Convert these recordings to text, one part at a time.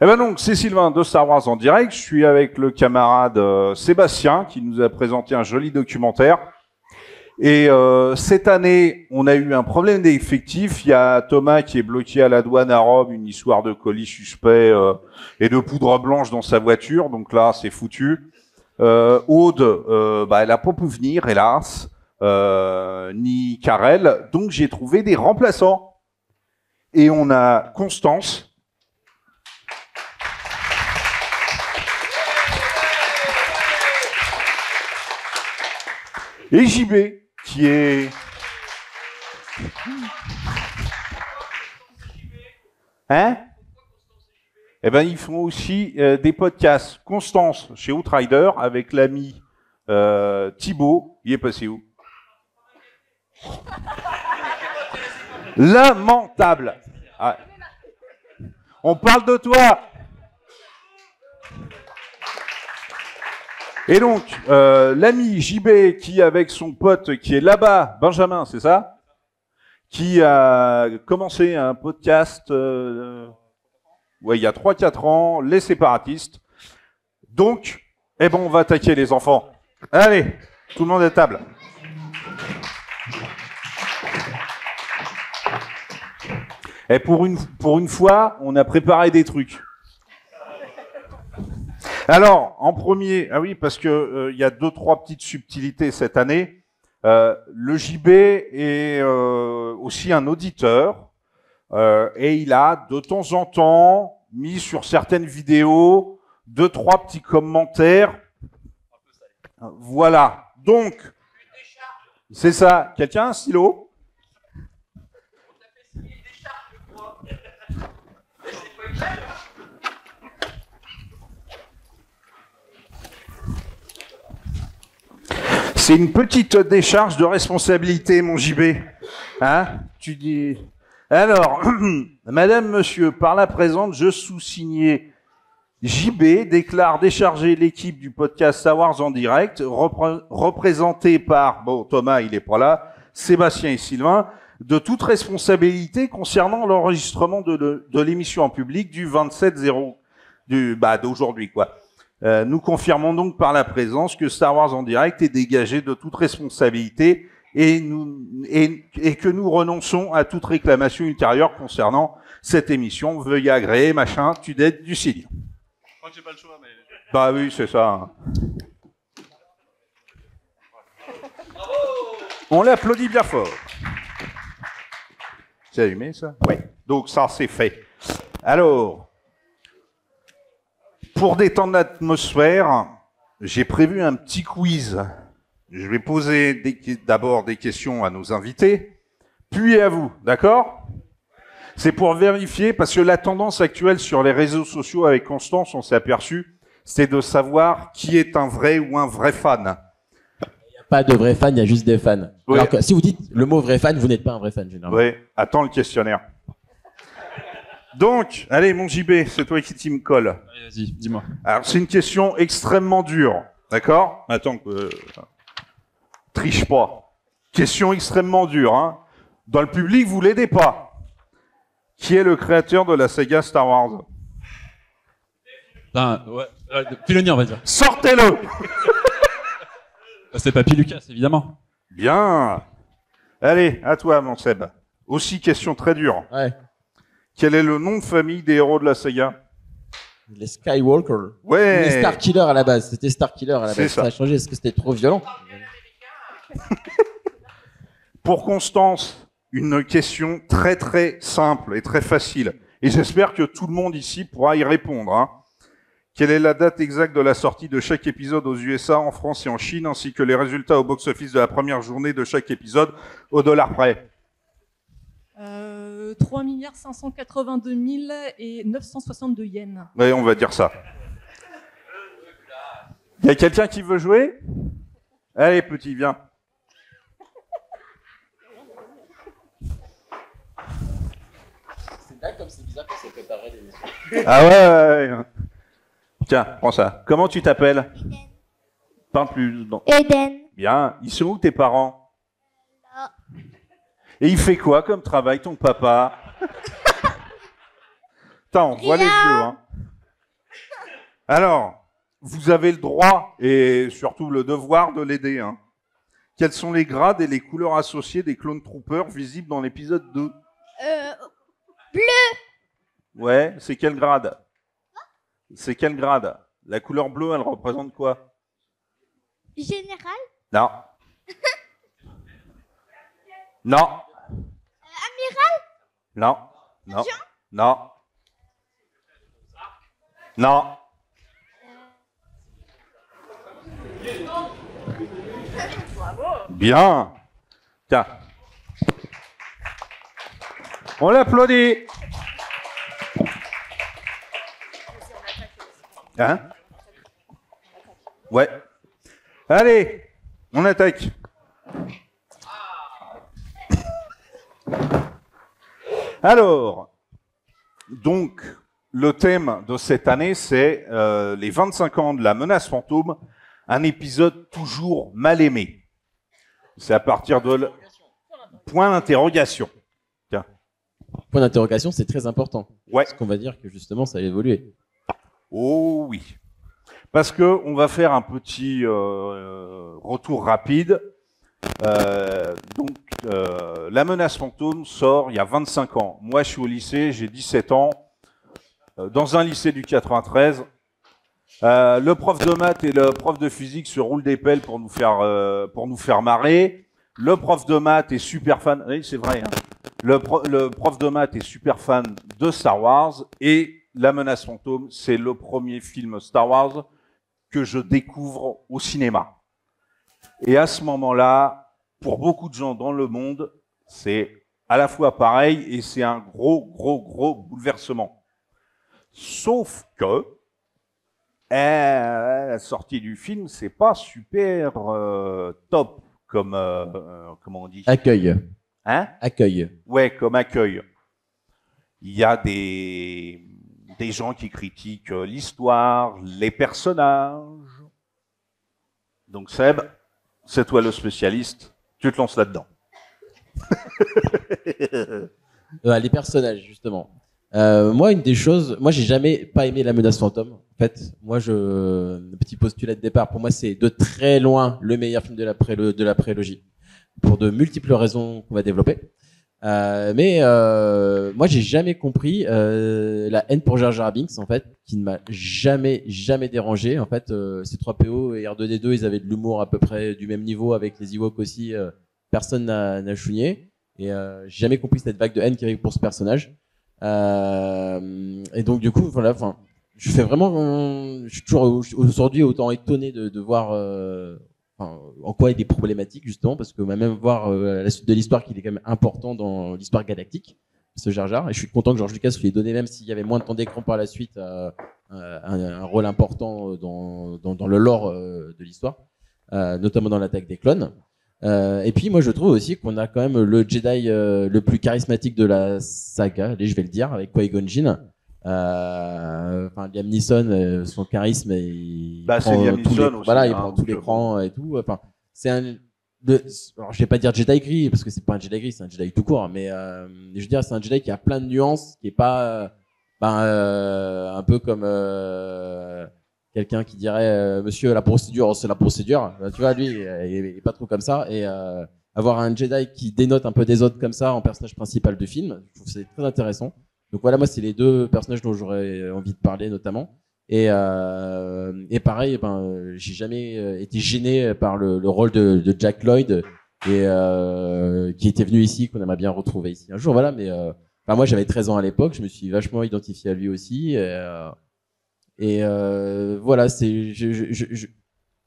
Eh ben donc, c'est Sylvain de Star Wars en direct. Je suis avec le camarade Sébastien qui nous a présenté un joli documentaire. Et cette année, on a eu un problème d'effectifs. Il y a Thomas qui est bloqué à la douane à Rome, une histoire de colis suspect et de poudre blanche dans sa voiture. Donc là, c'est foutu. Aude, elle a pas pu venir, hélas, ni Karel. Donc j'ai trouvé des remplaçants. Et on a Constance. Et JB, qui est... Hein? Eh ben, ils font aussi des podcasts. Constance, chez Outrider, avec l'ami Thibaut. Il est passé où? Lamentable. Ah. On parle de toi. Et donc, l'ami JB qui, avec son pote qui est là-bas, Benjamin, c'est ça? Qui a commencé un podcast il y a 3-4 ans, les séparatistes. Donc, on va attaquer les enfants. Allez, tout le monde est à table. Et pour une fois, on a préparé des trucs. Alors, en premier, ah oui, parce que y a 2-3 petites subtilités cette année. Le JB est aussi un auditeur et il a de temps en temps mis sur certaines vidéos 2-3 petits commentaires. Voilà. Donc, c'est ça. Quelqu'un a un stylo? C'est une petite décharge de responsabilité, mon JB. Hein? Tu dis... Alors, Madame, Monsieur, par la présente, je sous-signé JB déclare décharger l'équipe du podcast Star Wars en direct, représentée par, Thomas, il est pas là, Sébastien et Sylvain, de toute responsabilité concernant l'enregistrement de l'émission en public du 27-0, d'aujourd'hui, quoi. Nous confirmons donc par la présence que Star Wars en direct est dégagé de toute responsabilité et que nous renonçons à toute réclamation ultérieure concernant cette émission. Veuillez agréer, machin, Tudette du signe. Je crois que j'ai pas le choix, mais... Bah oui, c'est ça. Bravo. On l'applaudit bien fort. C'est allumé, ça? Oui. Donc ça, c'est fait. Alors... Pour détendre l'atmosphère, j'ai prévu un petit quiz. Je vais poser d'abord des questions à nos invités, puis à vous, d'accord? C'est pour vérifier, parce que la tendance actuelle sur les réseaux sociaux avec Constance, on s'est aperçu, c'est de savoir qui est un vrai ou un vrai fan. Il n'y a pas de vrais fans, il y a juste des fans. Ouais. Alors que si vous dites le mot vrai fan, vous n'êtes pas un vrai fan, généralement. Oui, attends le questionnaire. Donc, allez, mon JB, c'est toi qui t'y me colle. Allez, vas-y, dis-moi. Alors, c'est une question extrêmement dure, d'accord? Attends, triche pas. Question extrêmement dure, hein. Dans le public, vous l'aidez pas. Qui est le créateur de la saga Star Wars? Putain, ouais, Filoni, on va dire. Sortez-le! C'est Papy Lucas, évidemment. Bien. Allez, à toi, mon Seb. Aussi, question très dure. Ouais. Quel est le nom de famille des héros de la saga? Les Skywalker. Ouais. Les Starkiller à la base. C'était Starkiller à la base. C'est ça. Ça a changé parce que c'était trop violent. Pour Constance, une question très très simple et très facile. Et j'espère que tout le monde ici pourra y répondre. Hein. Quelle est la date exacte de la sortie de chaque épisode aux USA, en France et en Chine, ainsi que les résultats au box-office de la première journée de chaque épisode au dollar près? 3 582 962 yens. Oui, on va dire ça. Il y a quelqu'un qui veut jouer? Allez, petit, viens. C'est là comme c'est bizarre qu'on s'est préparé l'émission. Ah ouais. Tiens, prends ça. Comment tu t'appelles? Eden. Parle plus. Non. Eden. Bien. Ils sont où tes parents? Là. Et il fait quoi comme travail, ton papa? Attends, on voit les Rien. yeux, hein. Alors, vous avez le droit et surtout le devoir de l'aider. Hein. Quels sont les grades et les couleurs associées des clone troopers visibles dans l'épisode 2? Bleu. Ouais, c'est quel grade? C'est quel grade? La couleur bleue, elle représente quoi? Général. Non. Non. Amiral. Non. Non. Non. Non. Bien. Tiens. On l'applaudit. Hein? Ouais. Allez, on attaque. Alors, donc, le thème de cette année, c'est les 25 ans de la menace fantôme, un épisode toujours mal aimé. C'est à partir de... Point d'interrogation. Tiens. Point d'interrogation, c'est très important. Ouais. Parce qu'on va dire que justement, ça a évolué. Oh oui. Parce que on va faire un petit retour rapide. La menace fantôme sort il y a 25 ans. Moi, je suis au lycée, j'ai 17 ans, dans un lycée du 93. Le prof de maths et le prof de physique se roulent des pelles pour nous faire marrer. Le prof de maths est super fan, oui, c'est vrai, hein. Le prof de maths est super fan de Star Wars et La menace fantôme, c'est le premier film Star Wars que je découvre au cinéma. Et à ce moment-là, pour beaucoup de gens dans le monde, c'est à la fois pareil et c'est un gros bouleversement. Sauf que la sortie du film, c'est pas super top comme comment on dit. Accueil. Hein? Accueil. Ouais, comme accueil. Il y a des gens qui critiquent l'histoire, les personnages. Donc Seb, c'est toi le spécialiste, tu te lances là-dedans. Les personnages, justement. Moi, une des choses, moi, j'ai jamais pas aimé La menace fantôme. En fait, moi, petit postulat de départ, pour moi, c'est de très loin le meilleur film de la prélogie, pour de multiples raisons qu'on va développer. Mais moi, j'ai jamais compris la haine pour Jar Jar Binks, en fait, qui ne m'a jamais dérangé. En fait, C3PO et R2D2, ils avaient de l'humour à peu près du même niveau, avec les Ewoks aussi. Personne n'a chouigné. Et j'ai jamais compris cette vague de haine qu'il y avait pour ce personnage. Et donc, du coup, voilà. Enfin, je suis toujours aujourd'hui autant étonné de voir. En quoi il est problématique, justement, parce qu'on va même voir la suite de l'histoire qu'il est quand même important dans l'histoire galactique, ce Jar Jar. Et je suis content que George Lucas lui ait donné, même s'il y avait moins de temps d'écran par la suite, un rôle important dans le lore de l'histoire, notamment dans l'attaque des clones. Et puis moi je trouve aussi qu'on a quand même le Jedi le plus charismatique de la saga, allez, je vais le dire, avec Qui-Gon Jinn. Liam Neeson, son charisme, il prend tout l'écran et tout. Enfin, c'est alors je vais pas dire Jedi gris parce que c'est pas un Jedi gris, c'est un Jedi tout court. Mais je veux dire, c'est un Jedi qui a plein de nuances, qui est pas un peu comme quelqu'un qui dirait Monsieur, la procédure, c'est la procédure. Tu vois, lui, il est pas trop comme ça. Et avoir un Jedi qui dénote un peu des autres comme ça en personnage principal du film, je trouve que c'est très intéressant. Donc voilà, moi, c'est les deux personnages dont j'aurais envie de parler, notamment. Et pareil, j'ai jamais été gêné par le rôle de Jack Lloyd, et qui était venu ici, qu'on aimerait bien retrouver ici un jour. Voilà, mais moi, j'avais 13 ans à l'époque, je me suis vachement identifié à lui aussi. Voilà,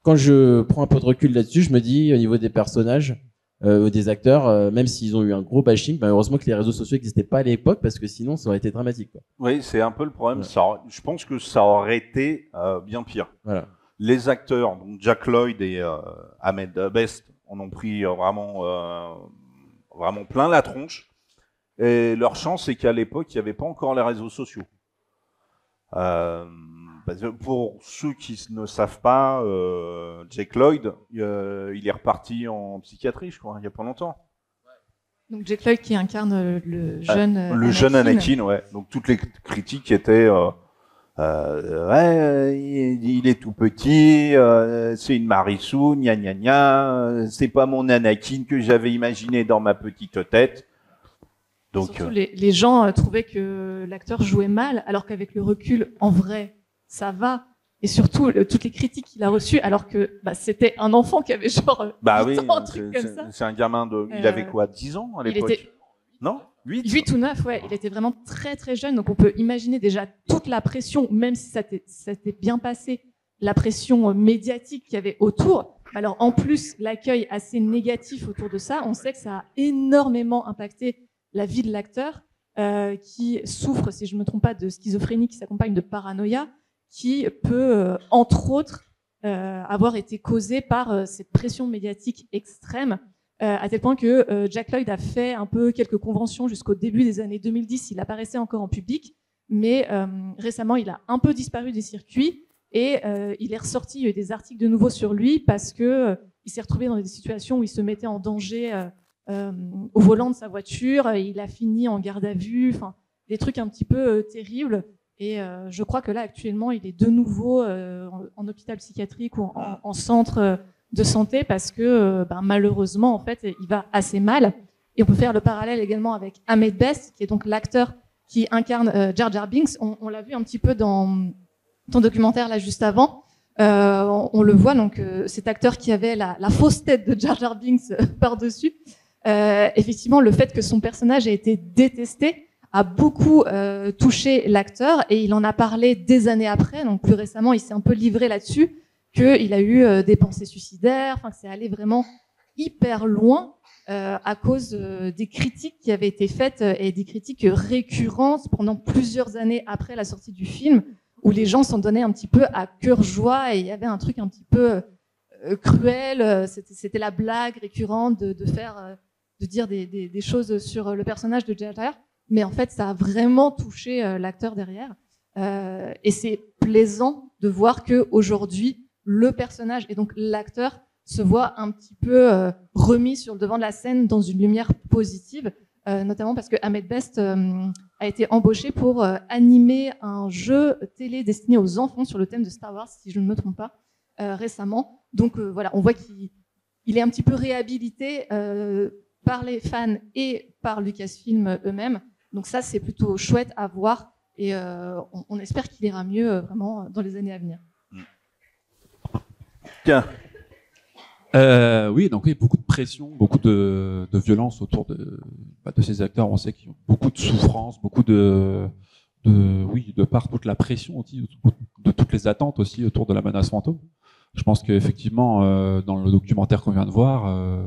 quand je prends un peu de recul là-dessus, je me dis, au niveau des personnages, des acteurs, même s'ils ont eu un gros bashing, heureusement que les réseaux sociaux n'existaient pas à l'époque, parce que sinon ça aurait été dramatique, quoi. Oui, c'est un peu le problème. Ouais. Je pense que ça aurait été bien pire. Voilà. Les acteurs, donc Jack Lloyd et Ahmed Best, en ont pris vraiment plein la tronche. Et leur chance, c'est qu'à l'époque, il n'y avait pas encore les réseaux sociaux. Pour ceux qui ne savent pas, Jack Lloyd, il est reparti en psychiatrie, je crois, il n'y a pas longtemps. Donc Jack Lloyd qui incarne le jeune jeune Anakin, ouais. Donc toutes les critiques étaient il est tout petit, c'est une Marissou, gna gna gna, c'est pas mon Anakin que j'avais imaginé dans ma petite tête. Donc, surtout, les gens trouvaient que l'acteur jouait mal, alors qu'avec le recul, en vrai, ça va. Et surtout, toutes les critiques qu'il a reçues, alors que c'était un enfant qui avait genre 8 ans, un truc comme ça. C'est un gamin il avait quoi, 10 ans à l'époque? Non, 8 ou 9, ouais. Il était vraiment très très jeune, donc on peut imaginer déjà toute la pression, même si ça s'était bien passé, la pression médiatique qu'il y avait autour. Alors en plus, l'accueil assez négatif autour de ça, on sait que ça a énormément impacté la vie de l'acteur, qui souffre, si je ne me trompe pas, de schizophrénie qui s'accompagne de paranoïa, qui peut, entre autres, avoir été causée par cette pression médiatique extrême, à tel point que Jack Lloyd a fait un peu quelques conventions jusqu'au début des années 2010. Il apparaissait encore en public, mais récemment, il a un peu disparu des circuits et il est ressorti. Il y a eu des articles de nouveau sur lui parce que il s'est retrouvé dans des situations où il se mettait en danger au volant de sa voiture. Il a fini en garde à vue, enfin des trucs un petit peu terribles. Et je crois que là, actuellement, il est de nouveau en hôpital psychiatrique ou en centre de santé parce que malheureusement, en fait, il va assez mal. Et on peut faire le parallèle également avec Ahmed Best, qui est donc l'acteur qui incarne Jar Jar Binks. On l'a vu un petit peu dans ton documentaire là juste avant. On le voit, donc cet acteur qui avait la fausse tête de Jar Jar Binks par-dessus. Effectivement, le fait que son personnage ait été détesté a beaucoup touché l'acteur et il en a parlé des années après. Donc plus récemment, il s'est un peu livré là-dessus, qu'il a eu des pensées suicidaires, enfin que c'est allé vraiment hyper loin à cause des critiques qui avaient été faites et des critiques récurrentes pendant plusieurs années après la sortie du film, où les gens s'en donnaient un petit peu à cœur joie et il y avait un truc un petit peu cruel. C'était la blague récurrente de dire des choses sur le personnage de Jar Jar. Mais en fait, ça a vraiment touché l'acteur derrière. Et c'est plaisant de voir qu'aujourd'hui, le personnage et donc l'acteur se voit un petit peu remis sur le devant de la scène dans une lumière positive, notamment parce que Ahmed Best a été embauché pour animer un jeu télé destiné aux enfants sur le thème de Star Wars, si je ne me trompe pas, récemment. Donc voilà, on voit qu'il est un petit peu réhabilité par les fans et par Lucasfilm eux-mêmes. Donc ça, c'est plutôt chouette à voir et on espère qu'il ira mieux vraiment dans les années à venir. Tiens. Oui, donc oui, beaucoup de pression, beaucoup de violence autour de ces acteurs. On sait qu'ils ont beaucoup de souffrance, beaucoup de par toute la pression aussi, de toutes les attentes aussi autour de la menace fantôme. Je pense qu'effectivement, dans le documentaire qu'on vient de voir,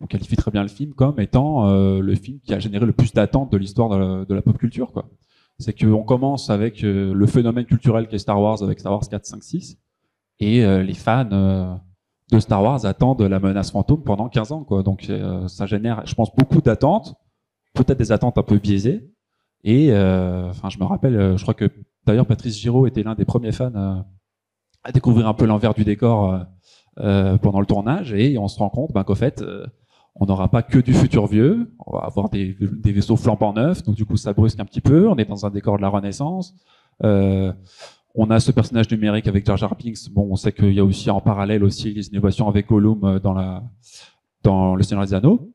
on qualifie très bien le film comme étant le film qui a généré le plus d'attentes de l'histoire de la pop culture, quoi. C'est qu'on commence avec le phénomène culturel qu'est Star Wars, avec Star Wars 4, 5, 6, et les fans de Star Wars attendent la menace fantôme pendant 15 ans, quoi. Donc ça génère, je pense, beaucoup d'attentes, peut-être des attentes un peu biaisées. Et je me rappelle, je crois que d'ailleurs Patrice Giraud était l'un des premiers fans à découvrir un peu l'envers du décor pendant le tournage, et on se rend compte qu'en fait, on n'aura pas que du futur vieux, on va avoir des vaisseaux flambant neufs, donc du coup ça brusque un petit peu, on est dans un décor de la Renaissance. On a ce personnage numérique avec Jar Jar Binks. Bon, on sait qu'il y a aussi en parallèle aussi les innovations avec Gollum dans Le Seigneur des Anneaux.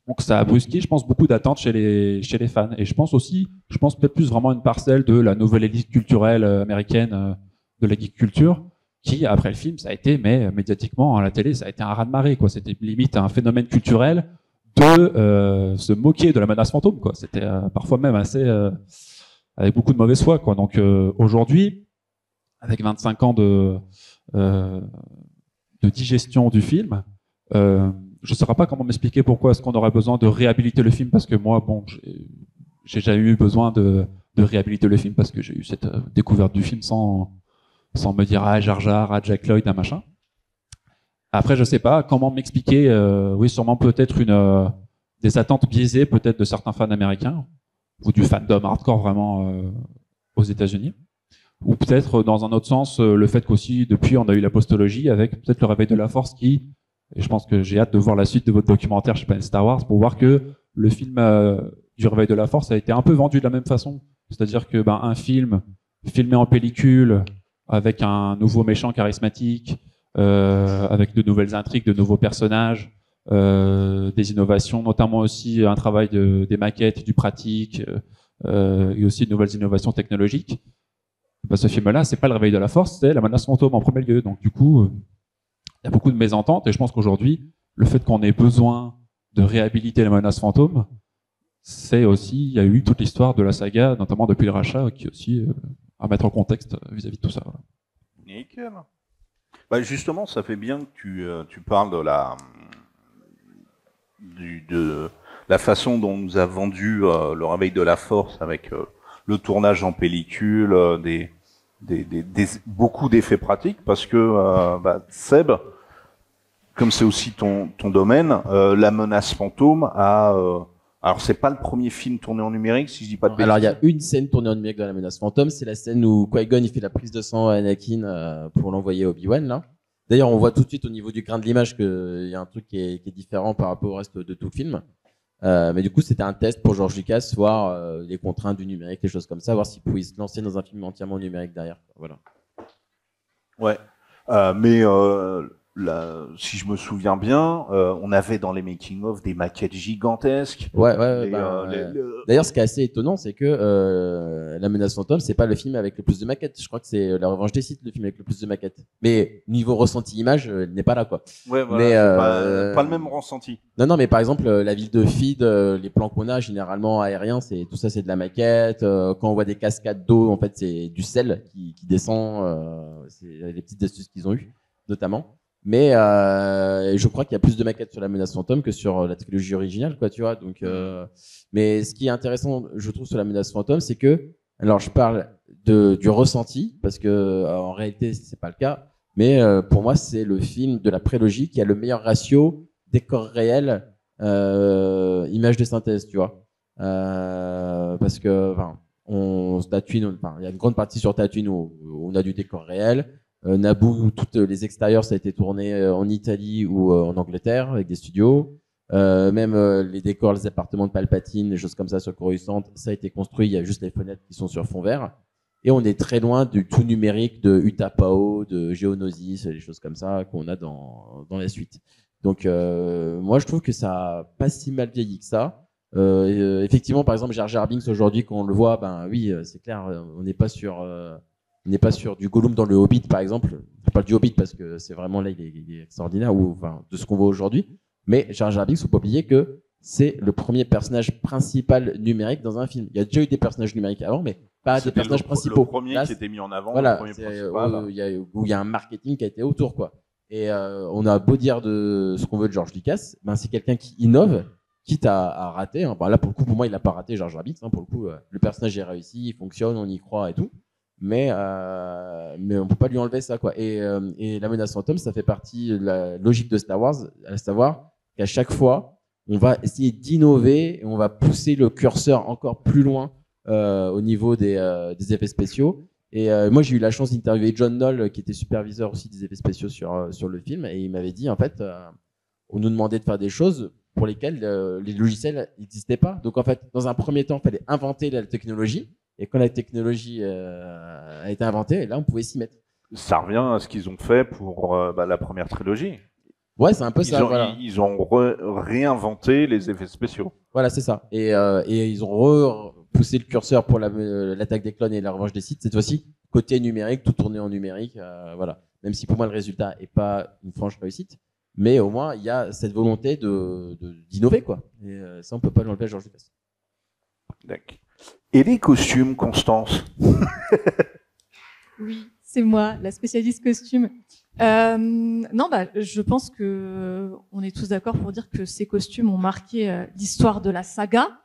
Donc ça a brusqué, je pense, beaucoup d'attentes chez les fans. Et je pense peut-être plus vraiment une parcelle de la nouvelle élite culturelle américaine, de la geek culture, qui après le film, ça a été, mais médiatiquement à la télé, ça a été un raz-de-marée, quoi. C'était limite un phénomène culturel de se moquer de la menace fantôme, quoi. C'était parfois même assez avec beaucoup de mauvaise foi, quoi. Donc aujourd'hui, avec 25 ans de digestion du film, je ne saurais pas comment m'expliquer pourquoi est-ce qu'on aurait besoin de réhabiliter le film, parce que moi, bon, j'ai jamais eu besoin de réhabiliter le film, parce que j'ai eu cette découverte du film sans me dire Jar Jar, Jack Lloyd, un machin. Après, je sais pas comment m'expliquer. Oui, sûrement peut-être des attentes biaisées, peut-être de certains fans américains ou du fandom hardcore vraiment aux États-Unis. Ou peut-être dans un autre sens, le fait qu'aussi depuis on a eu la postologie avec peut-être le réveil de la Force qui, et je pense que j'ai hâte de voir la suite de votre documentaire chez Planet Star Wars pour voir que le film du réveil de la Force a été un peu vendu de la même façon. C'est-à-dire que un film filmé en pellicule, avec un nouveau méchant charismatique, avec de nouvelles intrigues, de nouveaux personnages, des innovations, notamment aussi un travail des maquettes, du pratique, et aussi de nouvelles innovations technologiques. Bah, ce film-là, c'est pas le réveil de la force, c'est la menace fantôme en premier lieu. Donc du coup, il y a beaucoup de mésententes, et je pense qu'aujourd'hui, le fait qu'on ait besoin de réhabiliter la menace fantôme, c'est aussi, il y a eu toute l'histoire de la saga, notamment depuis le rachat, qui est aussi à mettre en contexte vis-à-vis de tout ça. Voilà. Nickel. Bah justement, ça fait bien que tu parles de la façon dont on nous a vendu le réveil de la force avec le tournage en pellicule, beaucoup d'effets pratiques, parce que Seb, comme c'est aussi ton domaine, la menace fantôme a... alors c'est pas le premier film tourné en numérique, si je dis pas de bêtises. Alors il y a une scène tournée en numérique dans la menace fantôme, c'est la scène où Qui-Gon il fait la prise de sang à Anakin pour l'envoyer à Obi-Wan là. D'ailleurs on voit tout de suite au niveau du grain de l'image qu'il y a un truc qui est différent par rapport au reste de tout le film. Mais du coup c'était un test pour George Lucas, voir les contraintes du numérique, les choses comme ça, voir s'il pouvait se lancer dans un film entièrement numérique derrière. Voilà. Ouais, mais là, si je me souviens bien, on avait dans les making-of des maquettes gigantesques. Ouais. D'ailleurs, ce qui est assez étonnant, c'est que La Menace Fantôme, c'est pas le film avec le plus de maquettes. Je crois que c'est La Revanche des Sith, le film avec le plus de maquettes. Mais niveau ressenti image, il n'est pas là, quoi. Ouais, voilà, mais pas le même ressenti. Non, mais par exemple, la ville de Feed, les plans qu'on a généralement aériens, tout ça, c'est de la maquette. Quand on voit des cascades d'eau, en fait, c'est du sel qui descend. C'est les petites astuces qu'ils ont eues, notamment. Mais je crois qu'il y a plus de maquettes sur La Menace Fantôme que sur la trilogie originale, quoi, tu vois. Donc, mais ce qui est intéressant, je trouve, sur La Menace Fantôme, c'est que, alors, je parle du ressenti, parce que en réalité, c'est pas le cas. Mais pour moi, c'est le film de la prélogie qui a le meilleur ratio décor réel, image de synthèse, tu vois. Parce que, enfin, Tatooine, il y a une grande partie sur Tatooine où on a du décor réel. Naboo, toutes les extérieurs, ça a été tourné en Italie ou en Angleterre avec des studios. Même les décors, les appartements de Palpatine, les choses comme ça sur Coruscant, ça a été construit. Il y a juste les fenêtres qui sont sur fond vert. Et on est très loin du tout numérique de Utapao, de Geonosis, les choses comme ça qu'on a dans la suite. Donc moi, je trouve que ça a pas si mal vieilli que ça. Effectivement, par exemple, Jar Jar Binks aujourd'hui, quand on le voit, ben oui, c'est clair, on n'est pas sur du Gollum dans le Hobbit, par exemple. Je parle du Hobbit parce que c'est vraiment là, il est extraordinaire, ou enfin de ce qu'on voit aujourd'hui. Mais Jar Jar Binks, faut pas oublier que c'est le premier personnage principal numérique dans un film. Il y a déjà eu des personnages numériques avant, mais pas des personnages principaux. Le premier qui était mis en avant, voilà, le premier principal. Où il y a un marketing qui a été autour, quoi. Et on a beau dire de ce qu'on veut de George Lucas, ben c'est quelqu'un qui innove, quitte à rater. Hein. Ben là, pour le coup, pour moi, il n'a pas raté Jar Jar Binks. Hein. Pour le coup, le personnage est réussi, il fonctionne, on y croit et tout. Mais on peut pas lui enlever ça, quoi. Et La Menace Fantôme, ça fait partie de la logique de Star Wars, à savoir qu'à chaque fois, on va essayer d'innover et on va pousser le curseur encore plus loin au niveau des effets spéciaux. Et moi, j'ai eu la chance d'interviewer John Knoll, qui était superviseur aussi des effets spéciaux sur le film, et il m'avait dit, en fait, on nous demandait de faire des choses pour lesquelles les logiciels n'existaient pas. Donc, en fait, dans un premier temps, il fallait inventer la technologie. Et quand la technologie a été inventée, là, on pouvait s'y mettre. Ça revient à ce qu'ils ont fait pour la première trilogie. Ouais, c'est un peu ça. Voilà. Ils ont réinventé les effets spéciaux. Voilà, c'est ça. Et ils ont repoussé le curseur pour l'attaque des clones et la revanche des Sith. Cette fois-ci, côté numérique, tout tourné en numérique. Voilà. Même si pour moi, le résultat n'est pas une franche réussite. Mais au moins, il y a cette volonté d'innover, quoi. Et ça, on peut pas l'enlever à George Lucas. D'accord. Et les costumes, Constance? Oui, c'est moi, la spécialiste costume. Non, je pense que on est tous d'accord pour dire que ces costumes ont marqué l'histoire de la saga,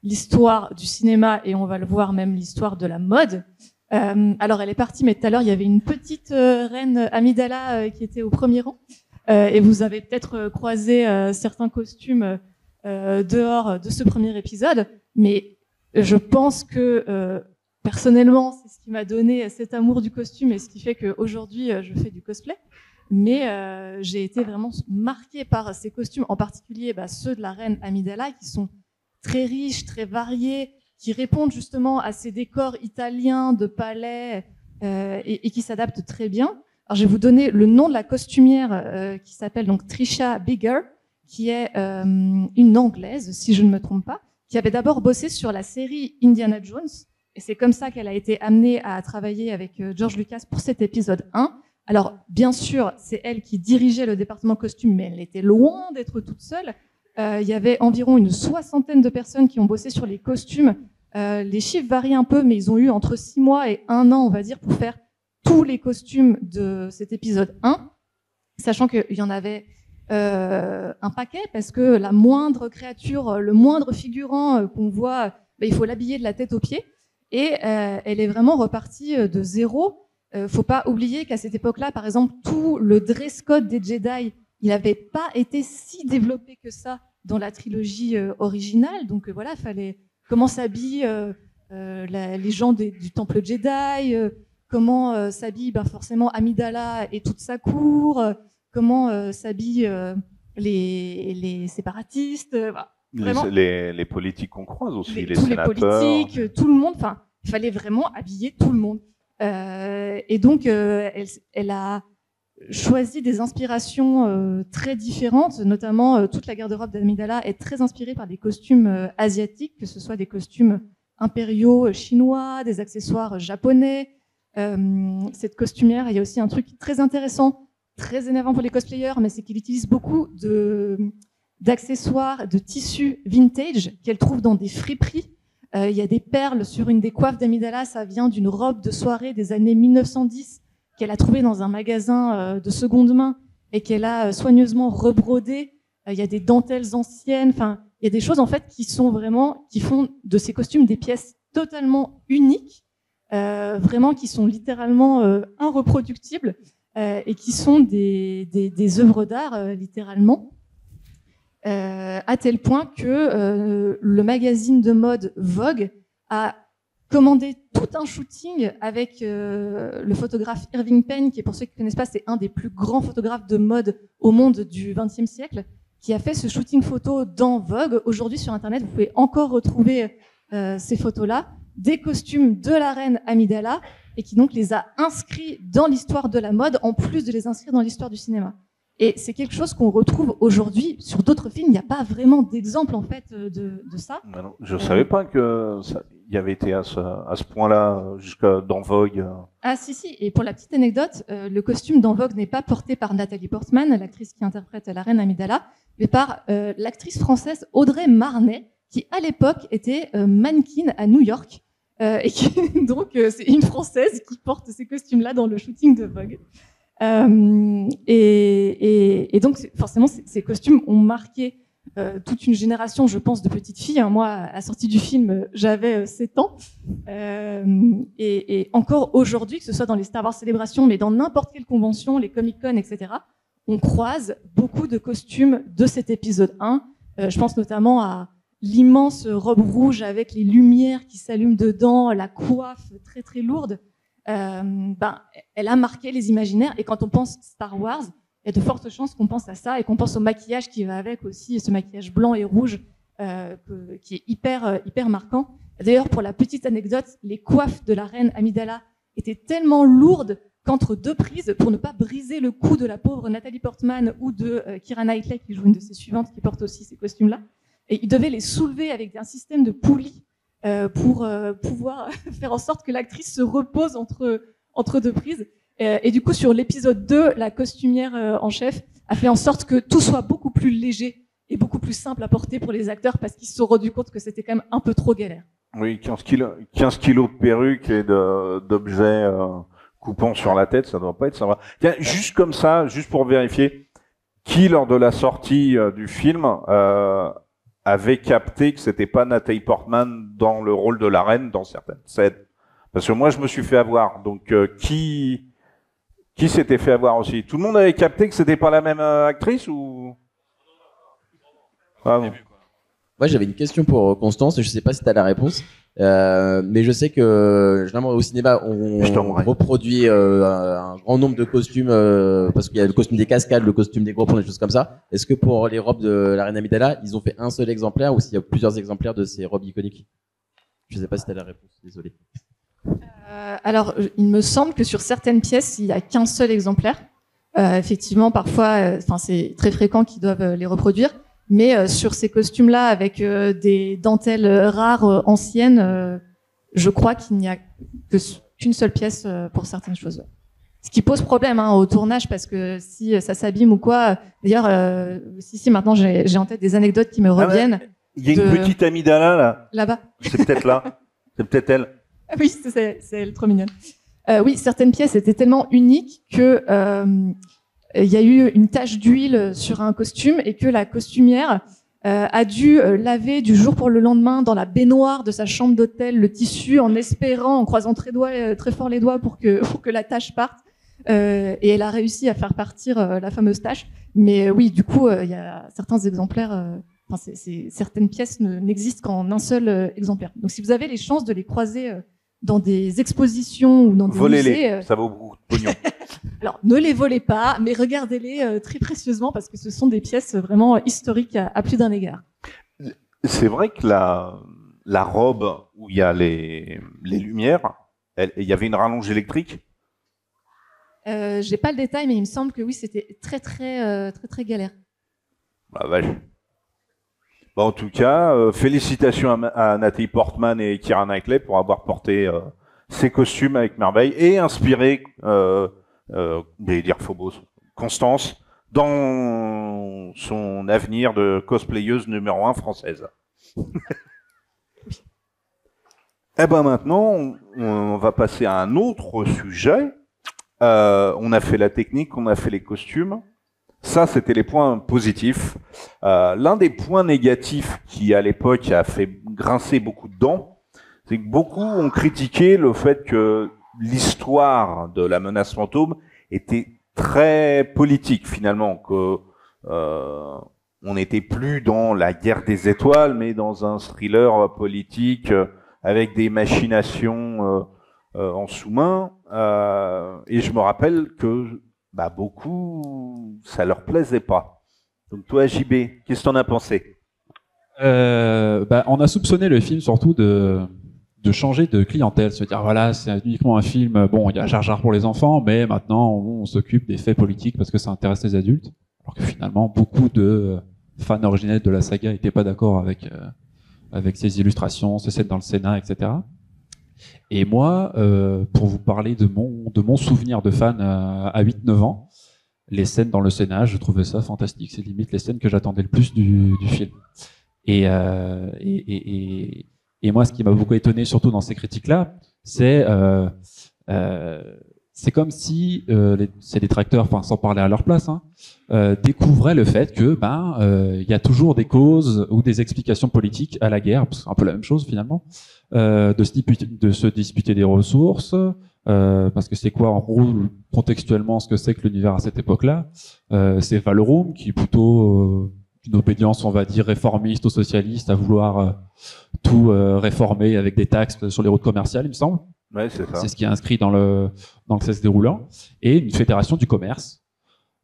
l'histoire du cinéma et on va le voir même l'histoire de la mode. Alors elle est partie, mais tout à l'heure il y avait une petite reine Amidala qui était au premier rang et vous avez peut-être croisé certains costumes dehors de ce premier épisode, mais je pense que personnellement, c'est ce qui m'a donné cet amour du costume et ce qui fait qu'aujourd'hui, je fais du cosplay. Mais j'ai été vraiment marquée par ces costumes, en particulier ceux de la reine Amidala, qui sont très riches, très variés, qui répondent justement à ces décors italiens de palais et qui s'adaptent très bien. Alors, je vais vous donner le nom de la costumière qui s'appelle donc Trisha Bigger, qui est une Anglaise, si je ne me trompe pas, qui avait d'abord bossé sur la série Indiana Jones. Et c'est comme ça qu'elle a été amenée à travailler avec George Lucas pour cet épisode 1. Alors, bien sûr, c'est elle qui dirigeait le département costume, mais elle était loin d'être toute seule. Il y avait environ une 60aine de personnes qui ont bossé sur les costumes. Les chiffres varient un peu, mais ils ont eu entre 6 mois et 1 an, on va dire, pour faire tous les costumes de cet épisode 1, sachant qu'il y en avait un paquet, parce que la moindre créature, le moindre figurant qu'on voit, il faut l'habiller de la tête aux pieds. Et elle est vraiment repartie de zéro. Faut pas oublier qu'à cette époque-là, par exemple, tout le dress code des Jedi, il n'avait pas été si développé que ça dans la trilogie originale. Donc voilà, il fallait comment s'habillent les gens du temple Jedi, comment s'habille forcément Amidala et toute sa cour, comment s'habillent les séparatistes. Vraiment, les politiques qu'on croise aussi, les tous sénateurs. Les politiques, tout le monde. Enfin, il fallait vraiment habiller tout le monde. Et donc, elle a choisi des inspirations très différentes, notamment toute la garde-robe d'Amidala est très inspirée par des costumes asiatiques, que ce soit des costumes impériaux chinois, des accessoires japonais. Cette costumière, il y a aussi un truc très intéressant, très énervant pour les cosplayers, mais c'est qu'il utilise beaucoup d'accessoires, de tissus vintage qu'elle trouve dans des friperies. Il y a des perles sur une des coiffes d'Amidala, ça vient d'une robe de soirée des années 1910 qu'elle a trouvée dans un magasin de seconde main et qu'elle a soigneusement rebrodée. Il y a des dentelles anciennes, enfin, il y a des choses en fait qui font de ces costumes des pièces totalement uniques, vraiment qui sont littéralement irreproductibles et qui sont des œuvres d'art littéralement. À tel point que le magazine de mode Vogue a commandé tout un shooting avec le photographe Irving Penn, qui, pour ceux qui ne connaissent pas, c'est un des plus grands photographes de mode au monde du XXe siècle, qui a fait ce shooting photo dans Vogue. Aujourd'hui, sur Internet, vous pouvez encore retrouver ces photos-là, des costumes de la reine Amidala, et qui donc les a inscrits dans l'histoire de la mode, en plus de les inscrire dans l'histoire du cinéma. Et c'est quelque chose qu'on retrouve aujourd'hui sur d'autres films. Il n'y a pas vraiment d'exemple en fait de ça. Non, je savais pas que il y avait été à ce point-là jusqu'à dans Vogue. Ah si. Et pour la petite anecdote, le costume dans Vogue n'est pas porté par Nathalie Portman, l'actrice qui interprète la reine Amidala, mais par l'actrice française Audrey Marnet, qui à l'époque était mannequin à New York. Et qui, donc c'est une Française qui porte ces costumes-là dans le shooting de Vogue. Et donc forcément ces costumes ont marqué toute une génération, je pense, de petites filles. Moi, à la sortie du film, j'avais 7 ans. Et encore aujourd'hui, que ce soit dans les Star Wars célébrations, mais dans n'importe quelle convention, les Comic-Con, etc., on croise beaucoup de costumes de cet épisode 1. Je pense notamment à l'immense robe rouge avec les lumières qui s'allument dedans, la coiffe très très lourde. Elle a marqué les imaginaires, et quand on pense Star Wars, il y a de fortes chances qu'on pense à ça et qu'on pense au maquillage qui va avec aussi, ce maquillage blanc et rouge qui est hyper marquant. D'ailleurs, pour la petite anecdote, les coiffes de la reine Amidala étaient tellement lourdes qu'entre 2 prises, pour ne pas briser le cou de la pauvre Nathalie Portman ou de Keira Knightley, qui joue une de ses suivantes, qui porte aussi ces costumes-là, et ils devaient les soulever avec un système de poulies pour pouvoir faire en sorte que l'actrice se repose entre 2 prises. Et du coup, sur l'épisode 2, la costumière en chef a fait en sorte que tout soit beaucoup plus léger et beaucoup plus simple à porter pour les acteurs, parce qu'ils se sont rendus compte que c'était quand même un peu trop galère. Oui, 15 kilos de perruque et d'objets coupants sur la tête, ça doit pas être sympa. Tiens, juste comme ça, juste pour vérifier, qui lors de la sortie du film avait capté que c'était pas Nathalie Portman dans le rôle de la reine dans certaines scènes? Parce que moi, je me suis fait avoir. Donc, qui s'était fait avoir aussi? Tout le monde avait capté que c'était pas la même actrice ou? Ah, bon. Moi, j'avais une question pour Constance. Je sais pas si tu as la réponse, mais je sais que généralement au cinéma, on reproduit un grand nombre de costumes parce qu'il y a le costume des cascades, le costume des gros ponts, des choses comme ça. Est-ce que pour les robes de la reine Amidala, ils ont fait un seul exemplaire ou s'il y a plusieurs exemplaires de ces robes iconiques? Je sais pas si tu as la réponse, désolé. Alors, il me semble que sur certaines pièces, il n'y a qu'un seul exemplaire. Effectivement, parfois, c'est très fréquent qu'ils doivent les reproduire. Mais sur ces costumes-là, avec des dentelles rares, anciennes, je crois qu'il n'y a qu'une seule pièce pour certaines choses. Ce qui pose problème au tournage, parce que si ça s'abîme ou quoi... D'ailleurs, maintenant, j'ai en tête des anecdotes qui me reviennent. Il y a une petite amygdala, là. Là-bas. C'est peut-être là. C'est peut-être elle. Oui, c'est elle, trop mignonne. Oui, certaines pièces étaient tellement uniques que il y a eu une tache d'huile sur un costume et que la costumière a dû laver du jour pour le lendemain dans la baignoire de sa chambre d'hôtel le tissu en espérant, en croisant très fort les doigts pour que la tache parte. Et elle a réussi à faire partir la fameuse tache. Mais oui, du coup, il y a certains exemplaires... certaines pièces n'existent qu'en un seul exemplaire. Donc, si vous avez les chances de les croiser dans des expositions ou dans des musées, ça vaut beaucoup de pognon. Alors, ne les volez pas, mais regardez-les très précieusement parce que ce sont des pièces vraiment historiques à plus d'un égard. C'est vrai que la robe où il y a les lumières, il y avait une rallonge électrique. J'ai pas le détail, mais il me semble que oui, c'était très galère. Bah, vache. Bon, en tout cas, félicitations à Nathalie Portman et Keira Knightley pour avoir porté ces costumes avec merveille et inspiré, j'allais dire Phobos, Constance, dans son avenir de cosplayeuse numéro 1 française. Eh ben maintenant, on va passer à un autre sujet. On a fait la technique, on a fait les costumes. Ça, c'était les points positifs. L'un des points négatifs qui, à l'époque, a fait grincer beaucoup de dents, c'est que beaucoup ont critiqué le fait que l'histoire de la menace fantôme était très politique, finalement, que on n'était plus dans la guerre des étoiles, mais dans un thriller politique avec des machinations en sous-main. Et je me rappelle que beaucoup, ça leur plaisait pas. Donc toi, JB, qu'est-ce que t'en as pensé? On a soupçonné le film surtout de changer de clientèle, se dire voilà, c'est uniquement un film, bon, il y a Jar Jar pour les enfants, mais maintenant on s'occupe des faits politiques parce que ça intéresse les adultes. Alors que finalement, beaucoup de fans originels de la saga n'étaient pas d'accord avec ces illustrations, ces scènes dans le Sénat, etc. Et moi, pour vous parler de mon souvenir de fan à 8-9 ans, les scènes dans le Sénat, je trouvais ça fantastique. C'est limite les scènes que j'attendais le plus du film. Et moi, ce qui m'a beaucoup étonné, surtout dans ces critiques-là, c'est comme si ces détracteurs, sans parler à leur place, découvraient le fait que il y a toujours des causes ou des explications politiques à la guerre, c'est un peu la même chose finalement, de se disputer des ressources, parce que c'est quoi en gros contextuellement ce que c'est que l'univers à cette époque-là, c'est Valorum qui est plutôt une obédience, on va dire, réformiste ou socialiste, à vouloir tout réformer avec des taxes sur les routes commerciales, il me semble. Ouais, c'est ça. C'est ce qui est inscrit dans le CES déroulant. Et une fédération du commerce.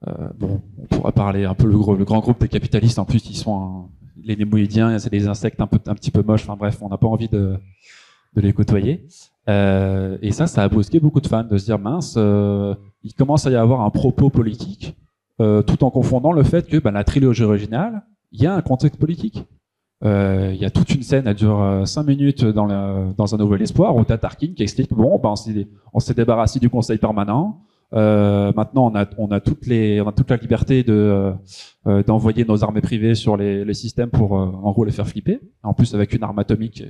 On pourra parler un peu le grand groupe des capitalistes. En plus, ils sont les Némoïdiens, c'est des insectes un petit peu moches. Enfin bref, on n'a pas envie de les côtoyer. Et ça a brusqué beaucoup de fans de se dire mince, il commence à y avoir un propos politique, tout en confondant le fait que la trilogie originale, il y a un contexte politique. Il y a toute une scène, elle dure 5 minutes dans un Nouvel Espoir, où t'as Tarkin qui explique on s'est débarrassé du Conseil permanent. Maintenant, on a toute la liberté d'envoyer nos armées privées sur les systèmes pour en gros les faire flipper. En plus, avec une arme atomique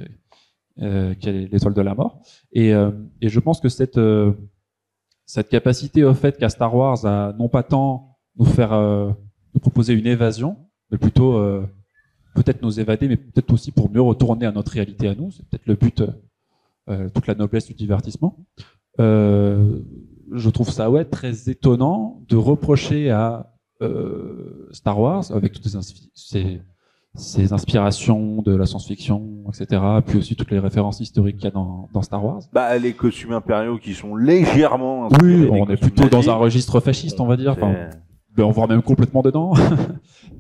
qui est l'étoile de la mort. Et je pense que cette capacité au fait qu'à Star Wars a non pas tant nous proposer une évasion, mais plutôt peut-être nous évader, mais peut-être aussi pour mieux retourner à notre réalité à nous. C'est peut-être le but, toute la noblesse du divertissement. Je trouve ça très étonnant de reprocher à Star Wars, avec toutes ces inspirations de la science-fiction, etc., puis aussi toutes les références historiques qu'il y a dans Star Wars. Les costumes impériaux qui sont légèrement... Oui, on est plutôt dans un registre fasciste, on va dire. On voit même complètement dedans.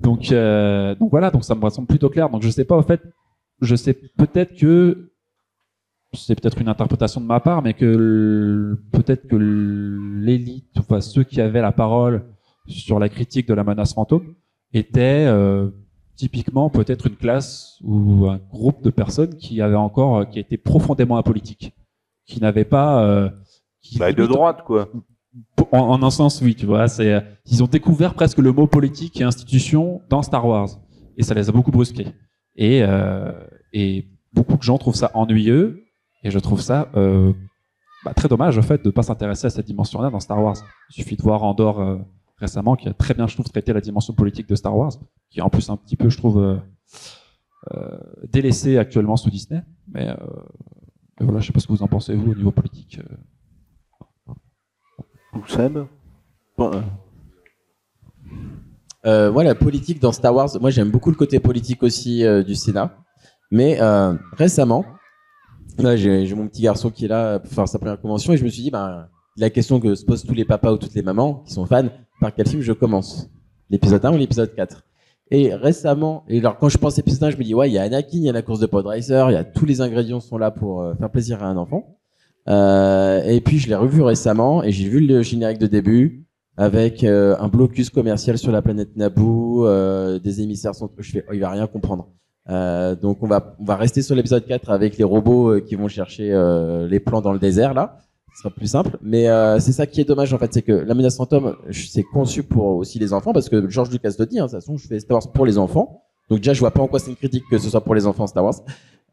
donc voilà, donc ça me semble plutôt clair. Donc je sais pas, en fait, je sais peut-être que c'est peut-être une interprétation de ma part, mais que peut-être que l'élite, enfin ceux qui avaient la parole sur la critique de la menace fantôme, étaient typiquement peut-être une classe ou un groupe de personnes qui étaient profondément apolitiques, qui n'avaient pas de droite, quoi. En un sens, oui, tu vois, ils ont découvert presque le mot politique et institution dans Star Wars, et ça les a beaucoup brusqués. Et beaucoup de gens trouvent ça ennuyeux, et je trouve ça très dommage, au fait, de pas s'intéresser à cette dimension-là dans Star Wars. Il suffit de voir Andor récemment, qui a très bien, je trouve, traité la dimension politique de Star Wars, qui est en plus un petit peu, je trouve, délaissée actuellement sous Disney. Mais voilà, je sais pas ce que vous en pensez, vous, au niveau politique. Ou Seb ? La politique dans Star Wars, moi j'aime beaucoup le côté politique aussi du Sénat. Mais récemment, là j'ai mon petit garçon qui est là pour faire sa première convention et je me suis dit, la question que se posent tous les papas ou toutes les mamans qui sont fans, par quel film je commence ? L'épisode 1 ou l'épisode 4 ? Et récemment, alors quand je pense à l'épisode 1, je me dis, ouais, il y a Anakin, il y a la course de Pod Racer, il y a tous les ingrédients sont là pour faire plaisir à un enfant. Et puis je l'ai revu récemment et j'ai vu le générique de début avec un blocus commercial sur la planète Naboo, des émissaires sont... Je fais, il va rien comprendre. Donc on va rester sur l'épisode 4 avec les robots qui vont chercher les plans dans le désert là. Ce sera plus simple, mais c'est ça qui est dommage en fait, c'est que la menace fantôme c'est conçu pour aussi les enfants parce que George Lucas le dit, de toute façon je fais Star Wars pour les enfants, donc déjà je vois pas en quoi c'est une critique que ce soit pour les enfants Star Wars,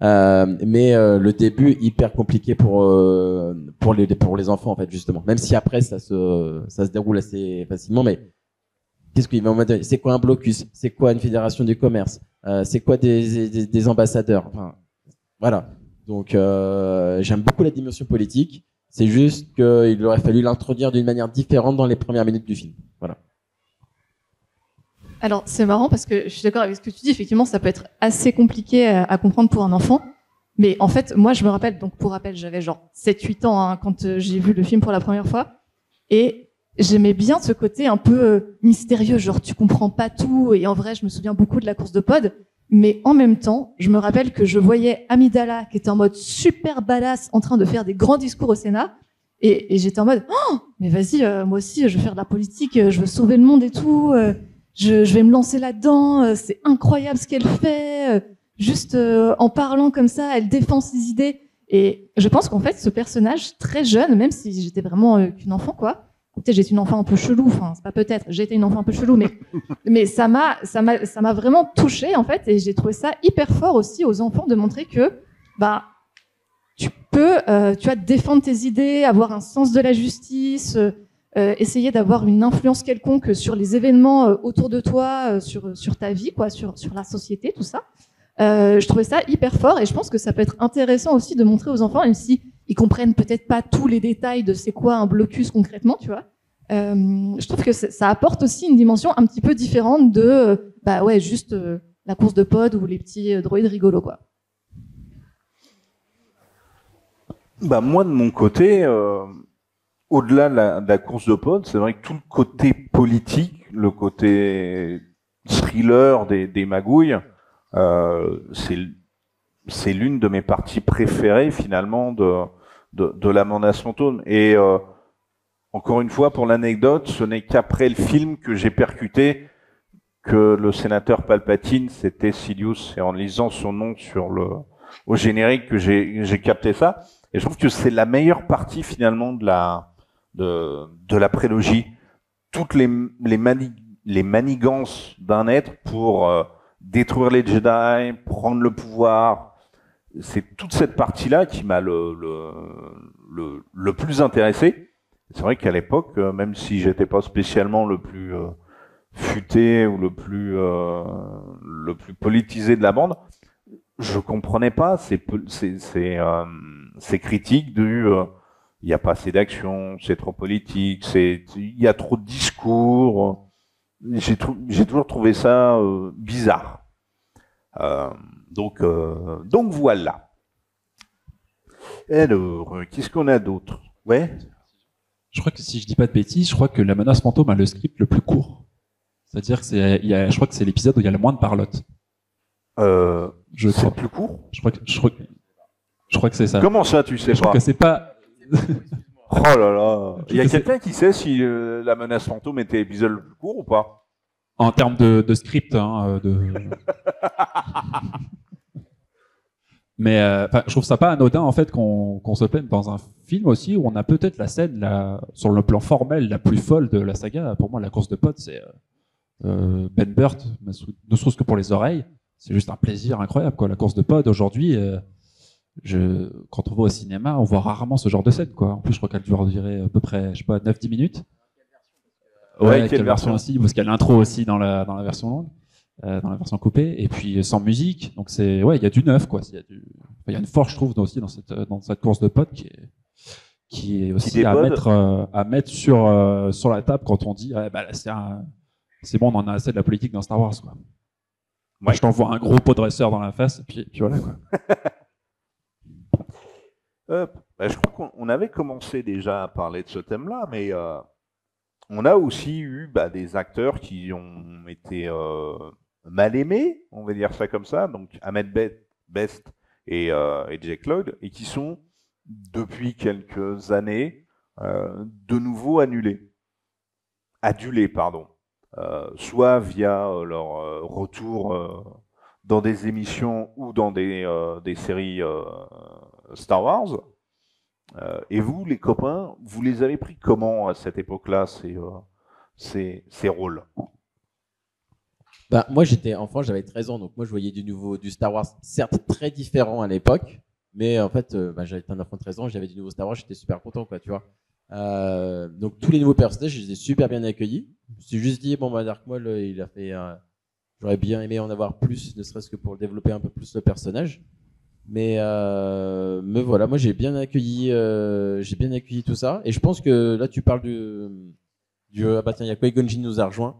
mais le début hyper compliqué pour les enfants en fait justement, même si après ça se déroule assez facilement, mais qu'est-ce qu'il va en mettre ? C'est quoi un blocus ? C'est quoi une fédération du commerce ? C'est quoi des ambassadeurs ? Enfin, voilà. Donc j'aime beaucoup la dimension politique. C'est juste qu'il aurait fallu l'introduire d'une manière différente dans les premières minutes du film. Voilà. Alors, c'est marrant parce que je suis d'accord avec ce que tu dis. Effectivement, ça peut être assez compliqué à comprendre pour un enfant. Mais en fait, moi, je me rappelle, donc pour rappel, j'avais genre 7-8 ans quand j'ai vu le film pour la première fois. Et j'aimais bien ce côté un peu mystérieux, genre tu comprends pas tout. Et en vrai, je me souviens beaucoup de la course de pod. Mais en même temps, je me rappelle que je voyais Amidala, qui était en mode super badass, en train de faire des grands discours au Sénat. Et j'étais en mode, oh, mais vas-y, moi aussi, je veux faire de la politique, je veux sauver le monde et tout. Je vais me lancer là-dedans. C'est incroyable ce qu'elle fait. Juste en parlant comme ça, elle défend ses idées. Et je pense qu'en fait, ce personnage, très jeune, même si j'étais vraiment qu'une enfant, quoi. Peut-être j'étais une enfant un peu chelou, enfin c'est pas peut-être, j'étais une enfant un peu chelou, mais ça m'a vraiment touchée en fait, et j'ai trouvé ça hyper fort aussi aux enfants de montrer que tu peux, défendre tes idées, avoir un sens de la justice, essayer d'avoir une influence quelconque sur les événements autour de toi, sur ta vie, quoi, sur la société, tout ça. Je trouvais ça hyper fort, et je pense que ça peut être intéressant aussi de montrer aux enfants, même si ils comprennent peut-être pas tous les détails de c'est quoi un blocus concrètement, tu vois. Je trouve que ça apporte aussi une dimension un petit peu différente de juste la course de pod ou les petits droïdes rigolos, quoi. Moi de mon côté, au-delà de la course de pod, c'est vrai que tout le côté politique, le côté thriller des magouilles, c'est l'une de mes parties préférées finalement de la menace fantôme. Et encore une fois, pour l'anecdote, ce n'est qu'après le film que j'ai percuté que le sénateur Palpatine, c'était Sidious, et en lisant son nom au générique que j'ai capté ça. Et je trouve que c'est la meilleure partie finalement de la prélogie. Toutes les manigances d'un être pour détruire les Jedi, prendre le pouvoir. C'est toute cette partie-là qui m'a le plus intéressé. C'est vrai qu'à l'époque, même si j'étais pas spécialement le plus futé ou le plus politisé de la bande, je comprenais pas ces critiques il n'y a pas assez d'action, c'est trop politique, il y a trop de discours. J'ai toujours trouvé ça bizarre. Donc voilà. Alors, qu'est-ce qu'on a d'autre ? Ouais. Je crois que si je dis pas de bêtises, je crois que la menace fantôme a le script le plus court. C'est-à-dire que je crois que c'est l'épisode où il y a le moins de parlotte. C'est plus court ? Je crois que Je crois que c'est ça. Comment ça, tu sais je crois que c'est pas. Oh là là. Il y a quelqu'un qui sait si la menace fantôme était épisode le plus court ou pas? En termes de script, hein, Mais je trouve ça pas anodin en fait qu'on se plaigne dans un film aussi où on a peut-être la scène sur le plan formel la plus folle de la saga. Pour moi, la course de potes, c'est Ben Burt, ne serait-ce que pour les oreilles, c'est juste un plaisir incroyable quoi. La course de potes aujourd'hui, quand on va au cinéma, on voit rarement ce genre de scène quoi. En plus, je crois qu'elle doit durer à peu près, je sais pas, 9-10 minutes. Ouais, quelle version aussi, parce qu'il y a l'intro aussi dans la version longue. Dans la version coupée, et puis sans musique, donc il y a du neuf quoi. Il y a une force je trouve aussi dans cette course de potes qui est aussi à mettre sur la table quand on dit c'est bon, on en a assez de la politique dans Star Wars quoi. Moi je t'envoie un gros pot dresseur dans la face et puis voilà quoi. Je crois qu'on avait commencé déjà à parler de ce thème-là, mais on a aussi eu des acteurs qui ont été mal aimés, on va dire ça comme ça, donc Ahmed Best et Jake Lloyd, et qui sont, depuis quelques années, de nouveau adulés, soit via leur retour dans des émissions ou dans des séries Star Wars. Et vous, les copains, vous les avez pris comment à cette époque-là, ces rôles? Moi, j'étais enfant, j'avais 13 ans, donc moi, je voyais du Star Wars, certes très différent à l'époque, mais en fait, j'avais un enfant de 13 ans, j'avais du nouveau Star Wars, j'étais super content, quoi, tu vois. Donc, tous les nouveaux personnages, je les ai super bien accueillis. Je me suis juste dit, Dark Maul, il a fait. J'aurais bien aimé en avoir plus, ne serait-ce que pour développer un peu plus le personnage. Mais voilà, moi, j'ai bien accueilli tout ça. Et je pense que là, tu parles ah bah tiens, il y a Qui-Gon Jinn nous a rejoint.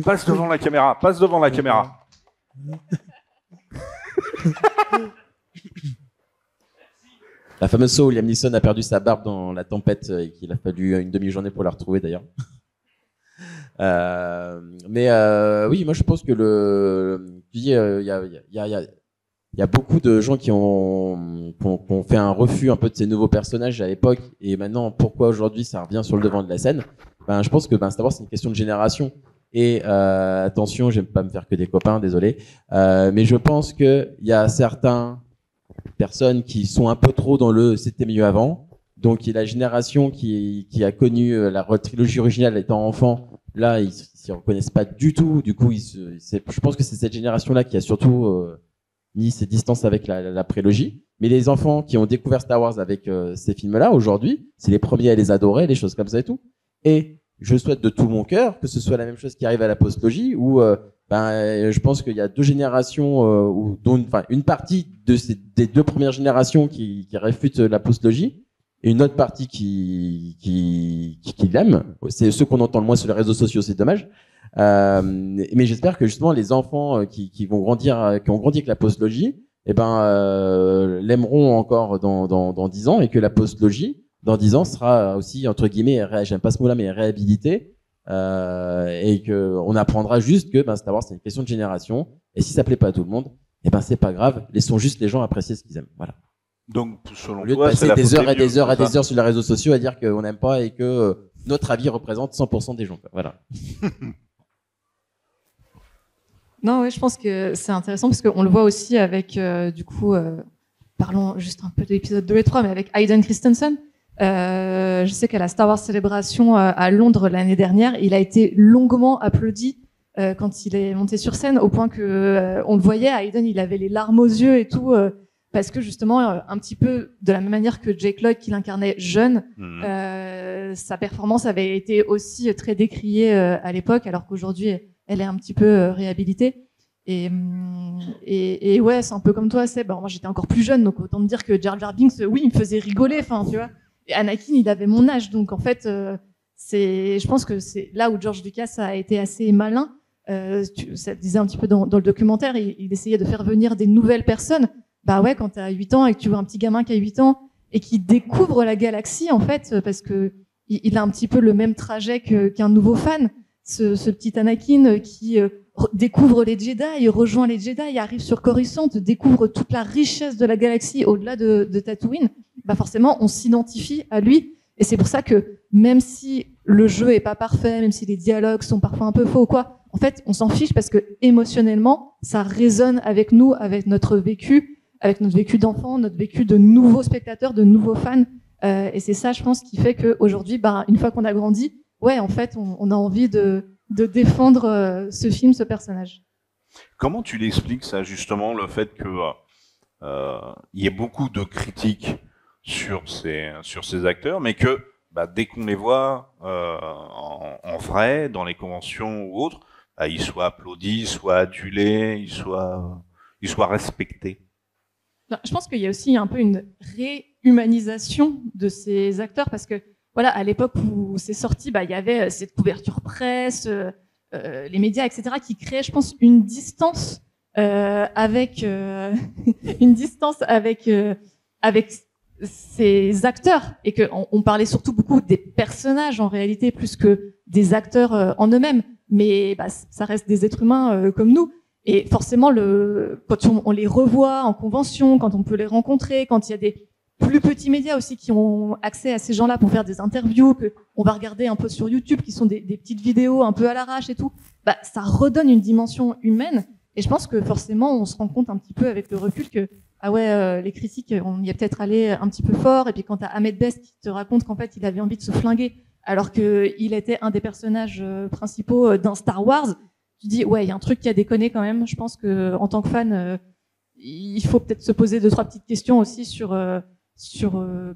Passe devant la caméra. La fameuse saut où Liam Neeson a perdu sa barbe dans la tempête et qu'il a fallu une demi-journée pour la retrouver d'ailleurs. Oui, moi je pense que il y a beaucoup de gens qui ont fait un refus un peu de ces nouveaux personnages à l'époque, et maintenant pourquoi aujourd'hui ça revient sur le devant de la scène. Je pense que Star Wars c'est une question de génération, et attention, j'aime pas me faire que des copains, désolé, mais je pense que il y a certaines personnes qui sont un peu trop dans le c'était mieux avant, donc il y a la génération qui a connu la trilogie originale étant enfant, là ils s'y reconnaissent pas du tout, du coup je pense que c'est cette génération là qui a surtout mis ses distances avec la prélogie. Mais les enfants qui ont découvert Star Wars avec ces films-là, aujourd'hui, c'est les premiers à les adorer, les choses comme ça et tout. Et je souhaite de tout mon cœur que ce soit la même chose qui arrive à la postlogie, où je pense qu'il y a deux générations, dont une partie des deux premières générations qui réfutent la postlogie, et une autre partie qui l'aime. C'est ceux qu'on entend le moins sur les réseaux sociaux, c'est dommage. Mais j'espère que justement les enfants qui ont grandi avec la postlogie, l'aimeront encore dans 10 ans, et que la postlogie dans 10 ans sera aussi entre guillemets, j'aime pas ce mot-là, mais réhabilitée, et que on apprendra juste que Star Wars c'est une question de génération, et si ça plaît pas à tout le monde, c'est pas grave, laissons juste les gens apprécier ce qu'ils aiment. Voilà. Donc selon au lieu de passer des heures et des heures et des heures sur les réseaux sociaux à dire qu'on n'aime pas et que notre avis représente 100% des gens. Voilà. Non, oui, je pense que c'est intéressant parce qu'on le voit aussi avec, parlons juste un peu de l'épisode 2 et 3, mais avec Hayden Christensen. Je sais qu'à la Star Wars Celebration à Londres l'année dernière, il a été longuement applaudi quand il est monté sur scène, au point que on le voyait, Hayden, il avait les larmes aux yeux et tout, parce que justement, un petit peu de la même manière que Jake Lloyd, qui l'incarnait jeune, sa performance avait été aussi très décriée à l'époque, alors qu'aujourd'hui, elle est un petit peu réhabilitée. Et ouais, c'est un peu comme toi, Seb. Moi, j'étais encore plus jeune, donc autant me dire que Jar Jar Binks, oui, il me faisait rigoler, tu vois. Et Anakin, il avait mon âge, donc en fait, je pense que c'est là où George Lucas a été assez malin. Ça disait un petit peu dans le documentaire, il essayait de faire venir des nouvelles personnes. Ouais, quand t'as 8 ans et que tu vois un petit gamin qui a 8 ans et qui découvre la galaxie, en fait, parce que il a un petit peu le même trajet qu'un nouveau fan. ce petit Anakin qui découvre les Jedi, rejoint les Jedi, arrive sur Coruscant, découvre toute la richesse de la galaxie au-delà de Tatooine, bah forcément, on s'identifie à lui. Et c'est pour ça que même si le jeu est pas parfait, même si les dialogues sont parfois un peu faux ou quoi, en fait, on s'en fiche parce que émotionnellement, ça résonne avec nous, avec notre vécu d'enfant, notre vécu de nouveaux spectateurs, de nouveaux fans. Et c'est ça, je pense, qui fait qu'aujourd'hui, bah, une fois qu'on a grandi, ouais, en fait, on a envie de défendre ce film, ce personnage. Comment tu l'expliques ça, justement, le fait que y ait beaucoup de critiques sur ces acteurs, mais que bah, dès qu'on les voit en vrai, dans les conventions ou autres, bah, ils soient applaudis, soient adulés, ils soient respectés. Non, je pense qu'il y a aussi un peu une réhumanisation de ces acteurs, parce que voilà, à l'époque où c'est sorti, bah, il y avait cette couverture presse, les médias, etc., qui créaient, je pense, une distance avec ces acteurs, et qu'on parlait surtout beaucoup des personnages en réalité plus que des acteurs en eux-mêmes, mais bah, ça reste des êtres humains comme nous, et forcément quand on les revoit en convention, quand on peut les rencontrer, quand il y a des plus petits médias aussi qui ont accès à ces gens-là pour faire des interviews, que on va regarder un peu sur YouTube, qui sont des petites vidéos un peu à l'arrache et tout, bah, ça redonne une dimension humaine. Et je pense que forcément, on se rend compte un petit peu avec le recul que ah ouais, les critiques, on y est peut-être allé un petit peu fort. Et puis quand t'as Ahmed Best qui te raconte qu'en fait, il avait envie de se flinguer alors qu'il était un des personnages principaux d'un Star Wars, tu dis ouais, il y a un truc qui a déconné quand même. Je pense que en tant que fan, il faut peut-être se poser 2-3 petites questions aussi sur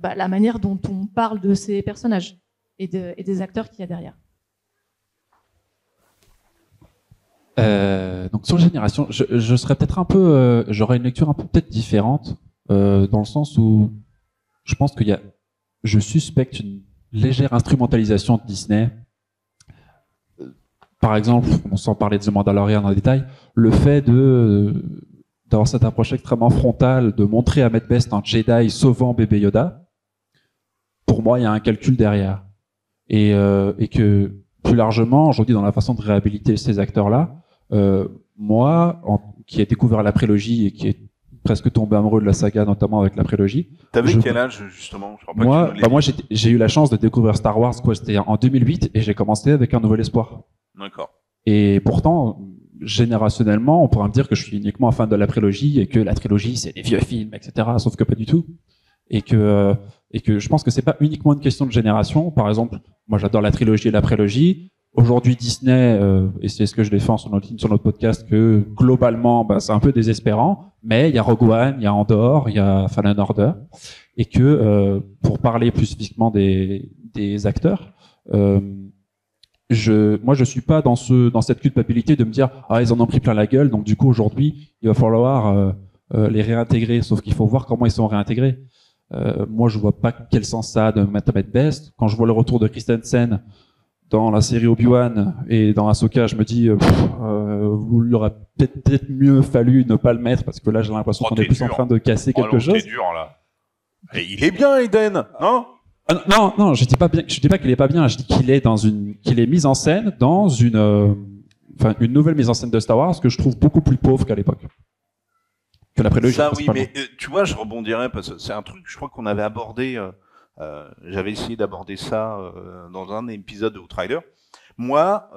bah, la manière dont on parle de ces personnages et des acteurs qu'il y a derrière. Donc sur Génération, je serais peut-être un peu, j'aurais une lecture un peu peut-être différente, dans le sens où je pense je suspecte une légère instrumentalisation de Disney. Par exemple, sans parler de The Mandalorian en détail, le fait d'avoir cette approche extrêmement frontale, de montrer Ahmed Best un Jedi sauvant bébé Yoda, pour moi, il y a un calcul derrière. Et que, plus largement, aujourd'hui, dans la façon de réhabiliter ces acteurs-là, moi, qui ai découvert la prélogie et qui est presque tombé amoureux de la saga, notamment avec la prélogie. T'avais quel âge, justement? Je crois pas moi, j'ai eu la chance de découvrir Star Wars, c'était en 2008, et j'ai commencé avec Un Nouvel Espoir. D'accord. Et pourtant, générationnellement, on pourrait me dire que je suis uniquement un fan de la prélogie et que la trilogie, c'est des vieux films, etc. Sauf que pas du tout. Et que je pense que c'est pas uniquement une question de génération. Par exemple, moi, j'adore la trilogie et la prélogie. Aujourd'hui, Disney, et c'est ce que je défends sur notre podcast, que globalement, bah, c'est un peu désespérant. Mais il y a Rogue One, il y a Andor, il y a Fallen Order. Et que, pour parler plus spécifiquement des acteurs, moi, je suis pas dans cette culpabilité de me dire ah ils en ont pris plein la gueule, donc du coup aujourd'hui il va falloir les réintégrer. Sauf qu'il faut voir comment ils sont réintégrés. Moi, je vois pas quel sens ça a de mettre Ahmed Best. Quand je vois le retour de Christensen dans la série Obi-Wan et dans Ahsoka, je me dis vous l'aurez peut-être mieux fallu ne pas le mettre, parce que là j'ai l'impression qu'on est plus en train de casser quelque chose. C'est dur là. Et il est bien, Eden, non? Non, je dis pas qu'il est pas bien. Je dis qu'il est mis en scène dans une nouvelle mise en scène de Star Wars que je trouve beaucoup plus pauvre qu'à l'époque. Que la prélogie. Ça oui, mais tu vois, je rebondirais parce que c'est un truc, je crois qu'on avait abordé. J'avais essayé d'aborder ça dans un épisode de Outrider. Moi,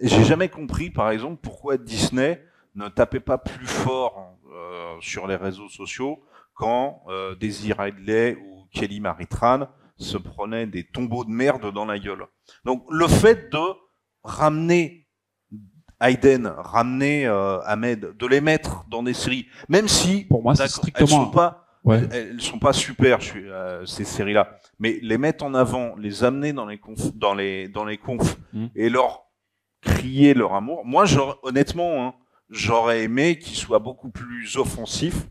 j'ai jamais compris, par exemple, pourquoi Disney ne tapait pas plus fort sur les réseaux sociaux quand Daisy Ridley ou Kelly Marie Tran se prenaient des tombeaux de merde dans la gueule. Donc le fait de ramener Hayden, ramener Ahmed, de les mettre dans des séries, même si pour moi c'est strictement elles sont pas super ces séries-là, mais les mettre en avant, les amener dans les confs et leur crier leur amour. Moi, honnêtement, j'aurais aimé qu'ils soient beaucoup plus offensifs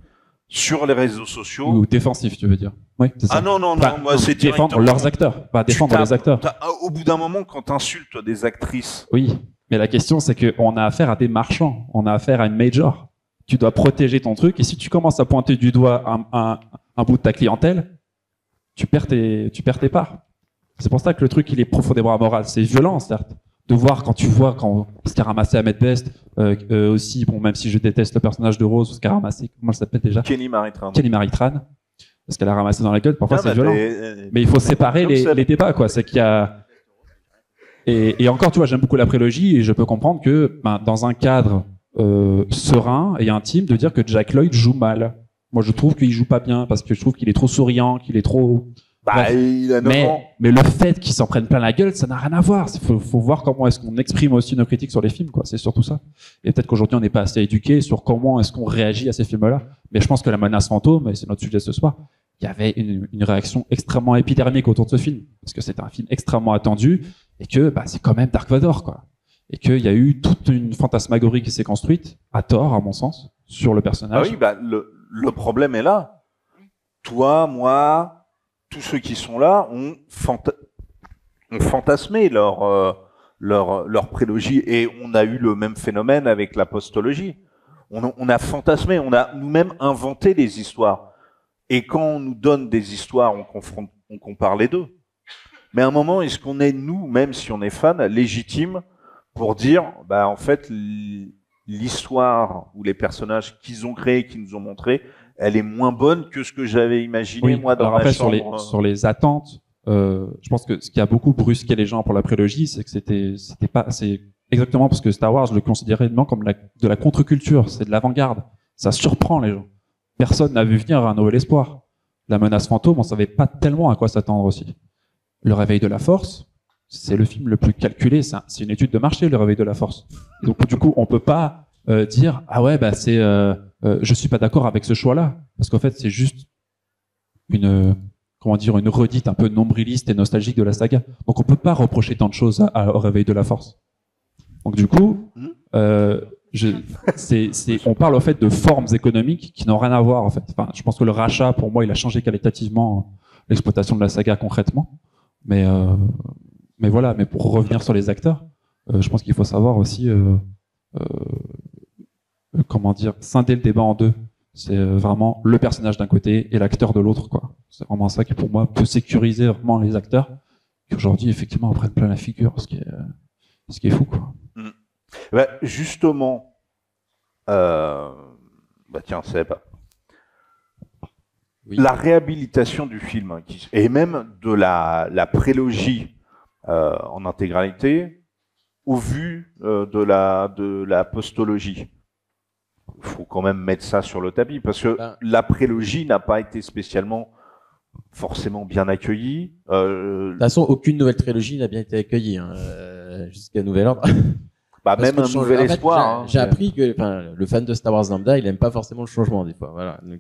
sur les réseaux sociaux. Ou défensifs, tu veux dire? Oui, c'est ça. Ah non, moi c'est défendre leurs acteurs, pas défendre les acteurs. Au bout d'un moment, quand t'insultes des actrices. Oui, mais la question c'est qu'on a affaire à des marchands, on a affaire à une major. Tu dois protéger ton truc, et si tu commences à pointer du doigt un bout de ta clientèle, tu perds tes parts. C'est pour ça que le truc il est profondément amoral. C'est violent, certes, de voir quand ce qu'a ramassé Ahmed Best, aussi, bon, même si je déteste le personnage de Rose, ce qu'a ramassé, comment elle s'appelle déjà? Kenny Maritran. Parce qu'elle a ramassé dans la gueule, parfois c'est violent. Mais il faut séparer les débats, quoi. C'est qu'il y a, et encore, tu vois, j'aime beaucoup la prélogie et je peux comprendre que, dans un cadre, serein et intime, de dire que Jack Lloyd joue mal. Moi, je trouve qu'il joue pas bien parce que je trouve qu'il est trop souriant, qu'il est trop, il a 9 ans. Mais le fait qu'ils s'en prennent plein la gueule, ça n'a rien à voir. Faut voir comment est-ce qu'on exprime aussi nos critiques sur les films, quoi. C'est surtout ça. Et peut-être qu'aujourd'hui, on n'est pas assez éduqué sur comment est-ce qu'on réagit à ces films-là. Mais je pense que La menace fantôme, et c'est notre sujet ce soir, il y avait une réaction extrêmement épidermique autour de ce film. Parce que c'est un film extrêmement attendu et que, c'est quand même Dark Vador, quoi. Et qu'il y a eu toute une fantasmagorie qui s'est construite, à tort, à mon sens, sur le personnage. Ah oui, le problème est là. Toi, moi, tous ceux qui sont là ont fantasmé leur prélogie, et on a eu le même phénomène avec la postologie. On a fantasmé, on a nous-mêmes inventé des histoires. Et quand on nous donne des histoires, on compare les deux. Mais à un moment, est-ce qu'on est, nous, même si on est fan, légitime pour dire, en fait, l'histoire ou les personnages qu'ils ont créés, qu'ils nous ont montrés, elle est moins bonne que ce que j'avais imaginé, moi, dans la chambre. Sur les attentes, je pense que ce qui a beaucoup brusqué les gens pour la prélogie, c'est que c'est exactement parce que Star Wars, je le considérais comme de la contre-culture, c'est de l'avant-garde. Ça surprend les gens. Personne n'a vu venir un nouvel espoir. La menace fantôme, on savait pas tellement à quoi s'attendre aussi. Le réveil de la force, c'est le film le plus calculé. C'est une étude de marché, le réveil de la force. Donc, du coup, on peut pas dire, je suis pas d'accord avec ce choix-là. Parce qu'en fait, c'est juste une redite un peu nombriliste et nostalgique de la saga. Donc, on peut pas reprocher tant de choses au réveil de la force. Donc, du coup, on parle en fait de formes économiques qui n'ont rien à voir, en fait. Enfin, je pense que le rachat, pour moi, il a changé qualitativement l'exploitation de la saga concrètement. Mais voilà, mais pour revenir sur les acteurs, je pense qu'il faut savoir aussi, scinder le débat en deux. C'est vraiment le personnage d'un côté et l'acteur de l'autre, quoi. C'est vraiment ça qui, pour moi, peut sécuriser vraiment les acteurs qui aujourd'hui, effectivement, en prennent plein la figure, ce qui est fou, quoi. Justement, tiens, Seb, oui. La réhabilitation du film et même de la prélogie en intégralité, au vu de la postologie. Il faut quand même mettre ça sur le tapis, parce que la prélogie n'a pas été spécialement forcément bien accueillie. De toute façon, aucune nouvelle trilogie n'a bien été accueillie, jusqu'à nouvel ordre. Même un nouvel espoir. J'ai appris que le fan de Star Wars lambda, il aime pas forcément le changement des fois. Voilà. Donc,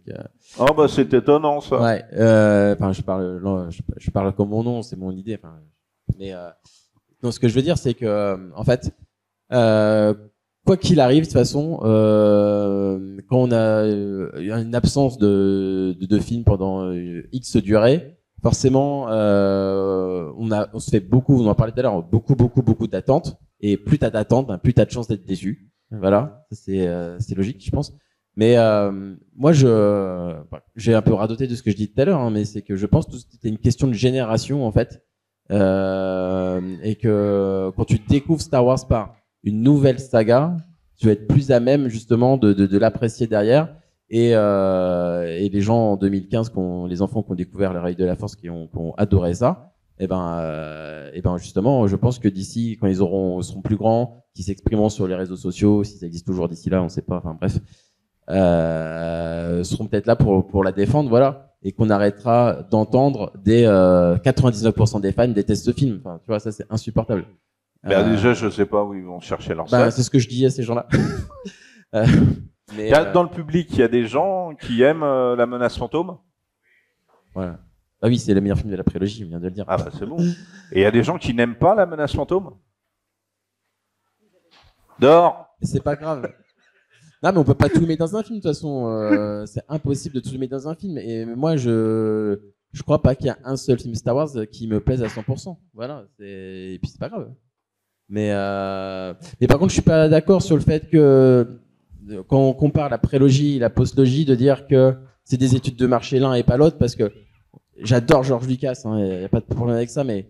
c'est étonnant ça. Ouais. Je parle comme mon nom, c'est mon idée. Donc ce que je veux dire, c'est que en fait, quoi qu'il arrive, de toute façon, quand on a une absence de film pendant X durée, forcément, on se fait beaucoup. On en parlait tout à l'heure, beaucoup d'attentes. Et plus t'as d'attentes, plus t'as de chances d'être déçu. Voilà, c'est logique, je pense. Mais moi, j'ai un peu radoté de ce que je dis tout à l'heure, mais c'est que je pense que c'était une question de génération en fait, et que quand tu découvres Star Wars par une nouvelle saga, tu vas être plus à même justement de l'apprécier derrière. Et les gens en 2015, les enfants qui ont découvert le Réveil de la Force, qui ont adoré ça. Et ben justement, je pense que d'ici, quand ils seront plus grands, qui s'exprimeront sur les réseaux sociaux, si ça existe toujours d'ici là, on sait pas. Enfin bref, seront peut-être là pour la défendre, voilà, et qu'on arrêtera d'entendre des 99% des fans détestent ce film. Enfin, tu vois, ça c'est insupportable. Déjà, je sais pas où ils vont chercher leur sac. C'est ce que je dis à ces gens-là. Dans le public, il y a des gens qui aiment La menace fantôme. Voilà. Ah oui, c'est le meilleur film de la prélogie, on vient de le dire. Ah c'est bon. Et il y a des gens qui n'aiment pas La menace fantôme. Dehors. C'est pas grave. Non, mais on peut pas tout mettre dans un film, de toute façon. C'est impossible de tout mettre dans un film. Et moi, je crois pas qu'il y a un seul film Star Wars qui me plaise à 100%. Voilà. Et puis c'est pas grave. Mais par contre, je suis pas d'accord sur le fait que quand on compare la prélogie et la postlogie, de dire que c'est des études de marché l'un et pas l'autre, parce que j'adore George Lucas, y a pas de problème avec ça, mais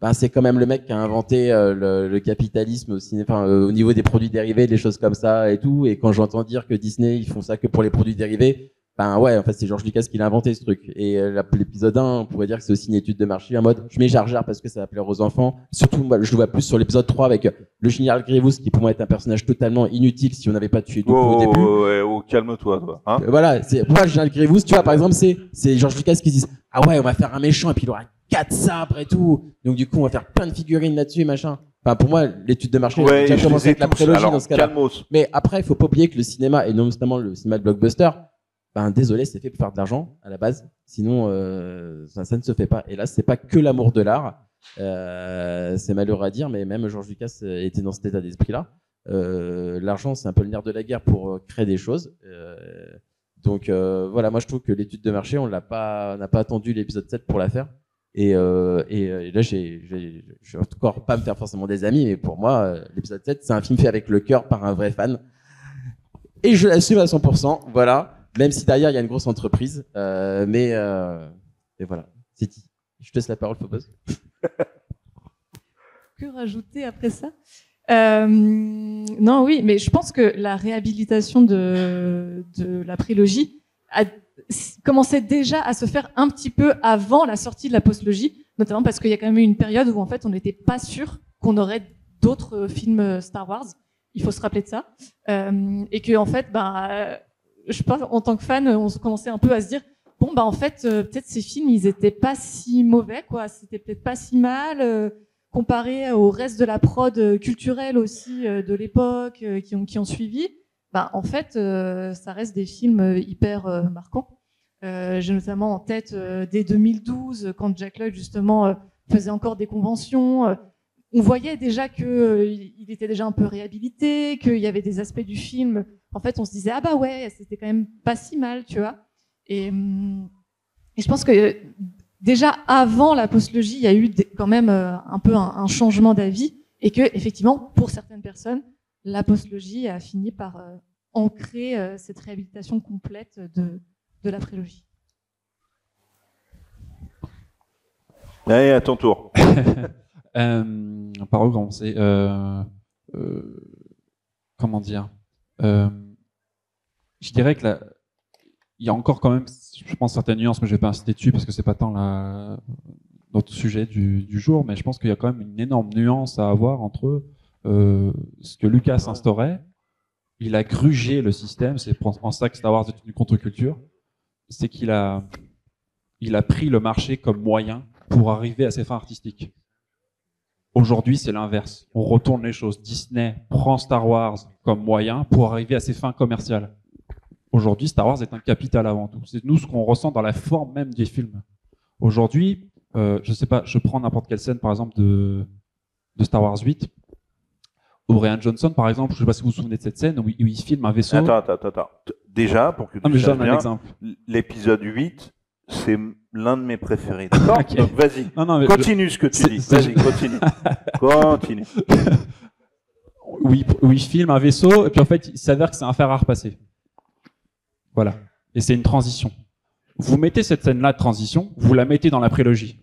ben c'est quand même le mec qui a inventé le capitalisme au niveau des produits dérivés, des choses comme ça et tout. Et quand j'entends dire que Disney ils font ça que pour les produits dérivés, ben ouais, en fait c'est George Lucas qui l'a inventé ce truc. Et l'épisode 1, on pourrait dire que c'est aussi une étude de marché en mode je mets Jar Jar parce que ça va plaire aux enfants. Surtout moi, je le vois plus sur l'épisode 3 avec le général Grievous qui pour moi est un personnage totalement inutile si on n'avait pas tué Dooku au début. Calme-toi toi. Hein voilà, c'est moi le général Grievous, tu vois par exemple c'est George Lucas qui dit ah ouais on va faire un méchant et puis il aura 4 sabres et tout. Donc du coup on va faire plein de figurines là-dessus machin. Enfin pour moi l'étude de marché a déjà commencé avec la prélogie dans ce cas-là. Mais après il faut pas oublier que le cinéma et notamment le cinéma de blockbuster, ben désolé c'est fait pour faire de l'argent à la base. Sinon ça ne se fait pas. Et là c'est pas que l'amour de l'art. C'est malheureux à dire mais même George Lucas était dans cet état d'esprit-là. L'argent c'est un peu le nerf de la guerre pour créer des choses. Donc voilà, moi je trouve que l'étude de marché on n'a pas attendu l'épisode 7 pour la faire. Et là, je vais encore pas me faire forcément des amis, mais pour moi, l'épisode 7, c'est un film fait avec le cœur par un vrai fan. Et je l'assume à 100%, voilà. Même si derrière, il y a une grosse entreprise. Mais voilà, c'est dit. Je te laisse la parole, Phobos. Que rajouter après ça non, oui, mais je pense que la réhabilitation de la prélogie a commençait déjà à se faire un petit peu avant la sortie de la postlogie, notamment parce qu'il y a quand même eu une période où en fait on n'était pas sûr qu'on aurait d'autres films Star Wars. Il faut se rappeler de ça, et que en fait, je pense en tant que fan, on commençait un peu à se dire bon en fait peut-être ces films ils étaient pas si mauvais quoi, c'était peut-être pas si mal comparé au reste de la prod culturelle aussi de l'époque qui ont suivi. En fait, ça reste des films hyper marquants. J'ai notamment en tête dès 2012, quand Jack Lloyd justement faisait encore des conventions. On voyait déjà qu'il était déjà un peu réhabilité, qu'il y avait des aspects du film. En fait, on se disait ah bah ouais, c'était quand même pas si mal, tu vois. Et je pense que déjà avant la postlogie, il y a eu quand même un peu un changement d'avis, et que effectivement, pour certaines personnes, la postlogie a fini par ancrer cette réhabilitation complète de la prélogie. Allez, à ton tour. Par où commencer comment dire je dirais que il y a encore quand même, je pense, certaines nuances, mais je vais pas insister dessus parce que c'est pas tant notre sujet du jour, mais je pense qu'il y a quand même une énorme nuance à avoir entre ce que Lucas instaurait. Il a grugé le système, c'est en ça que Star Wars est une contre-culture, c'est qu'il a pris le marché comme moyen pour arriver à ses fins artistiques. Aujourd'hui, c'est l'inverse. On retourne les choses. Disney prend Star Wars comme moyen pour arriver à ses fins commerciales. Aujourd'hui, Star Wars est un capital avant tout. C'est nous ce qu'on ressent dans la forme même des films. Aujourd'hui, je sais pas, je prends n'importe quelle scène, par exemple, de Star Wars 8. Brian Johnson, par exemple, je sais pas si vous vous souvenez de cette scène où il filme un vaisseau. Attends. Déjà, pour que tu saches bien, l'épisode 8, c'est l'un de mes préférés. D'accord. Okay. Donc, vas-y. Continue ce que tu dis. Vas-y, continue. Où il filme un vaisseau, et puis en fait, il s'avère que c'est un fer à repasser. Voilà. Et c'est une transition. Vous mettez cette scène-là de transition, vous la mettez dans la prélogie.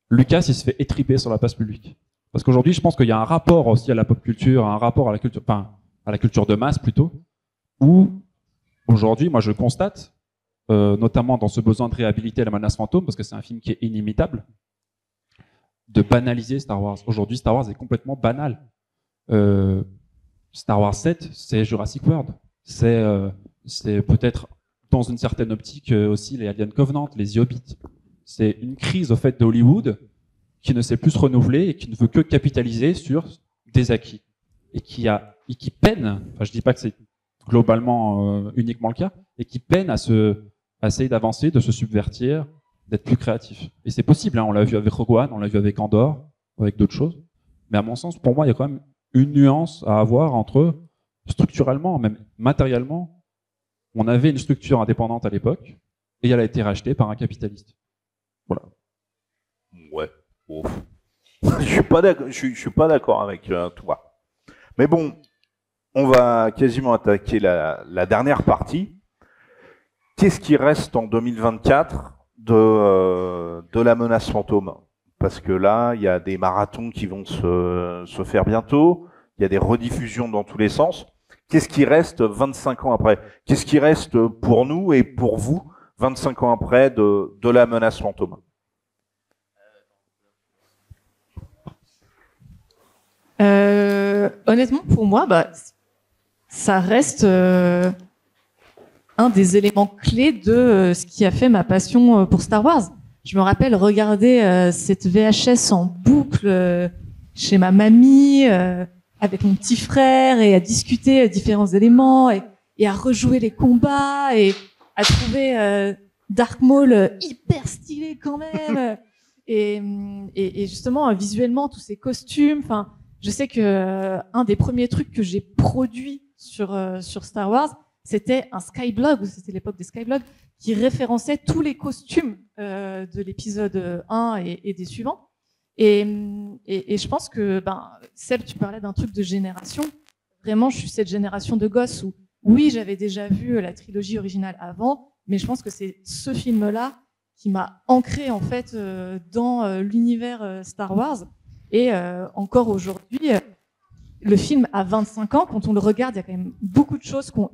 Lucas, il se fait étriper sur la place publique. Parce qu'aujourd'hui, je pense qu'il y a un rapport aussi à la pop culture, un rapport à la culture, enfin, à la culture de masse plutôt, où aujourd'hui, moi, je constate, notamment dans ce besoin de réhabiliter La Menace Fantôme, parce que c'est un film qui est inimitable, de banaliser Star Wars. Aujourd'hui, Star Wars est complètement banal. Star Wars 7, c'est Jurassic World. C'est peut-être, dans une certaine optique, aussi les Alien Covenant, les The Hobbit. C'est une crise, au fait, de Hollywood qui ne sait plus se renouveler et qui ne veut que capitaliser sur des acquis. Et qui peine, enfin je dis pas que c'est globalement uniquement le cas, et qui peine à essayer d'avancer, de se subvertir, d'être plus créatif. Et c'est possible, hein, on l'a vu avec Rogue One, on l'a vu avec Andor, avec d'autres choses. Mais à mon sens, pour moi, il y a quand même une nuance à avoir entre, structurellement, même matériellement, on avait une structure indépendante à l'époque, et elle a été rachetée par un capitaliste. Voilà. Ouais. Oh. Je suis pas d'accord avec toi. Mais bon, on va quasiment attaquer la dernière partie. Qu'est-ce qui reste en 2024 de La Menace Fantôme? parce que là, il y a des marathons qui vont se faire bientôt, il y a des rediffusions dans tous les sens. Qu'est-ce qui reste 25 ans après? Qu'est-ce qui reste pour nous et pour vous 25 ans après de la menace fantôme? Honnêtement, pour moi, ça reste un des éléments clés de ce qui a fait ma passion pour Star Wars. Je me rappelle regarder cette VHS en boucle chez ma mamie, avec mon petit frère, et à discuter différents éléments, et à rejouer les combats, et à trouver Dark Maul hyper stylé quand même, et justement visuellement tous ces costumes. Enfin, je sais que un des premiers trucs que j'ai produit sur Star Wars, c'était un Skyblog, c'était l'époque des Skyblogs, qui référençait tous les costumes de l'épisode 1 et des suivants. Et je pense que, Seb, tu parlais d'un truc de génération. Vraiment, je suis cette génération de gosses où, oui, j'avais déjà vu la trilogie originale avant, mais je pense que c'est ce film-là qui m'a ancré, en fait, dans l'univers Star Wars. Et encore aujourd'hui, le film a 25 ans. Quand on le regarde, il y a quand même beaucoup de choses qui ont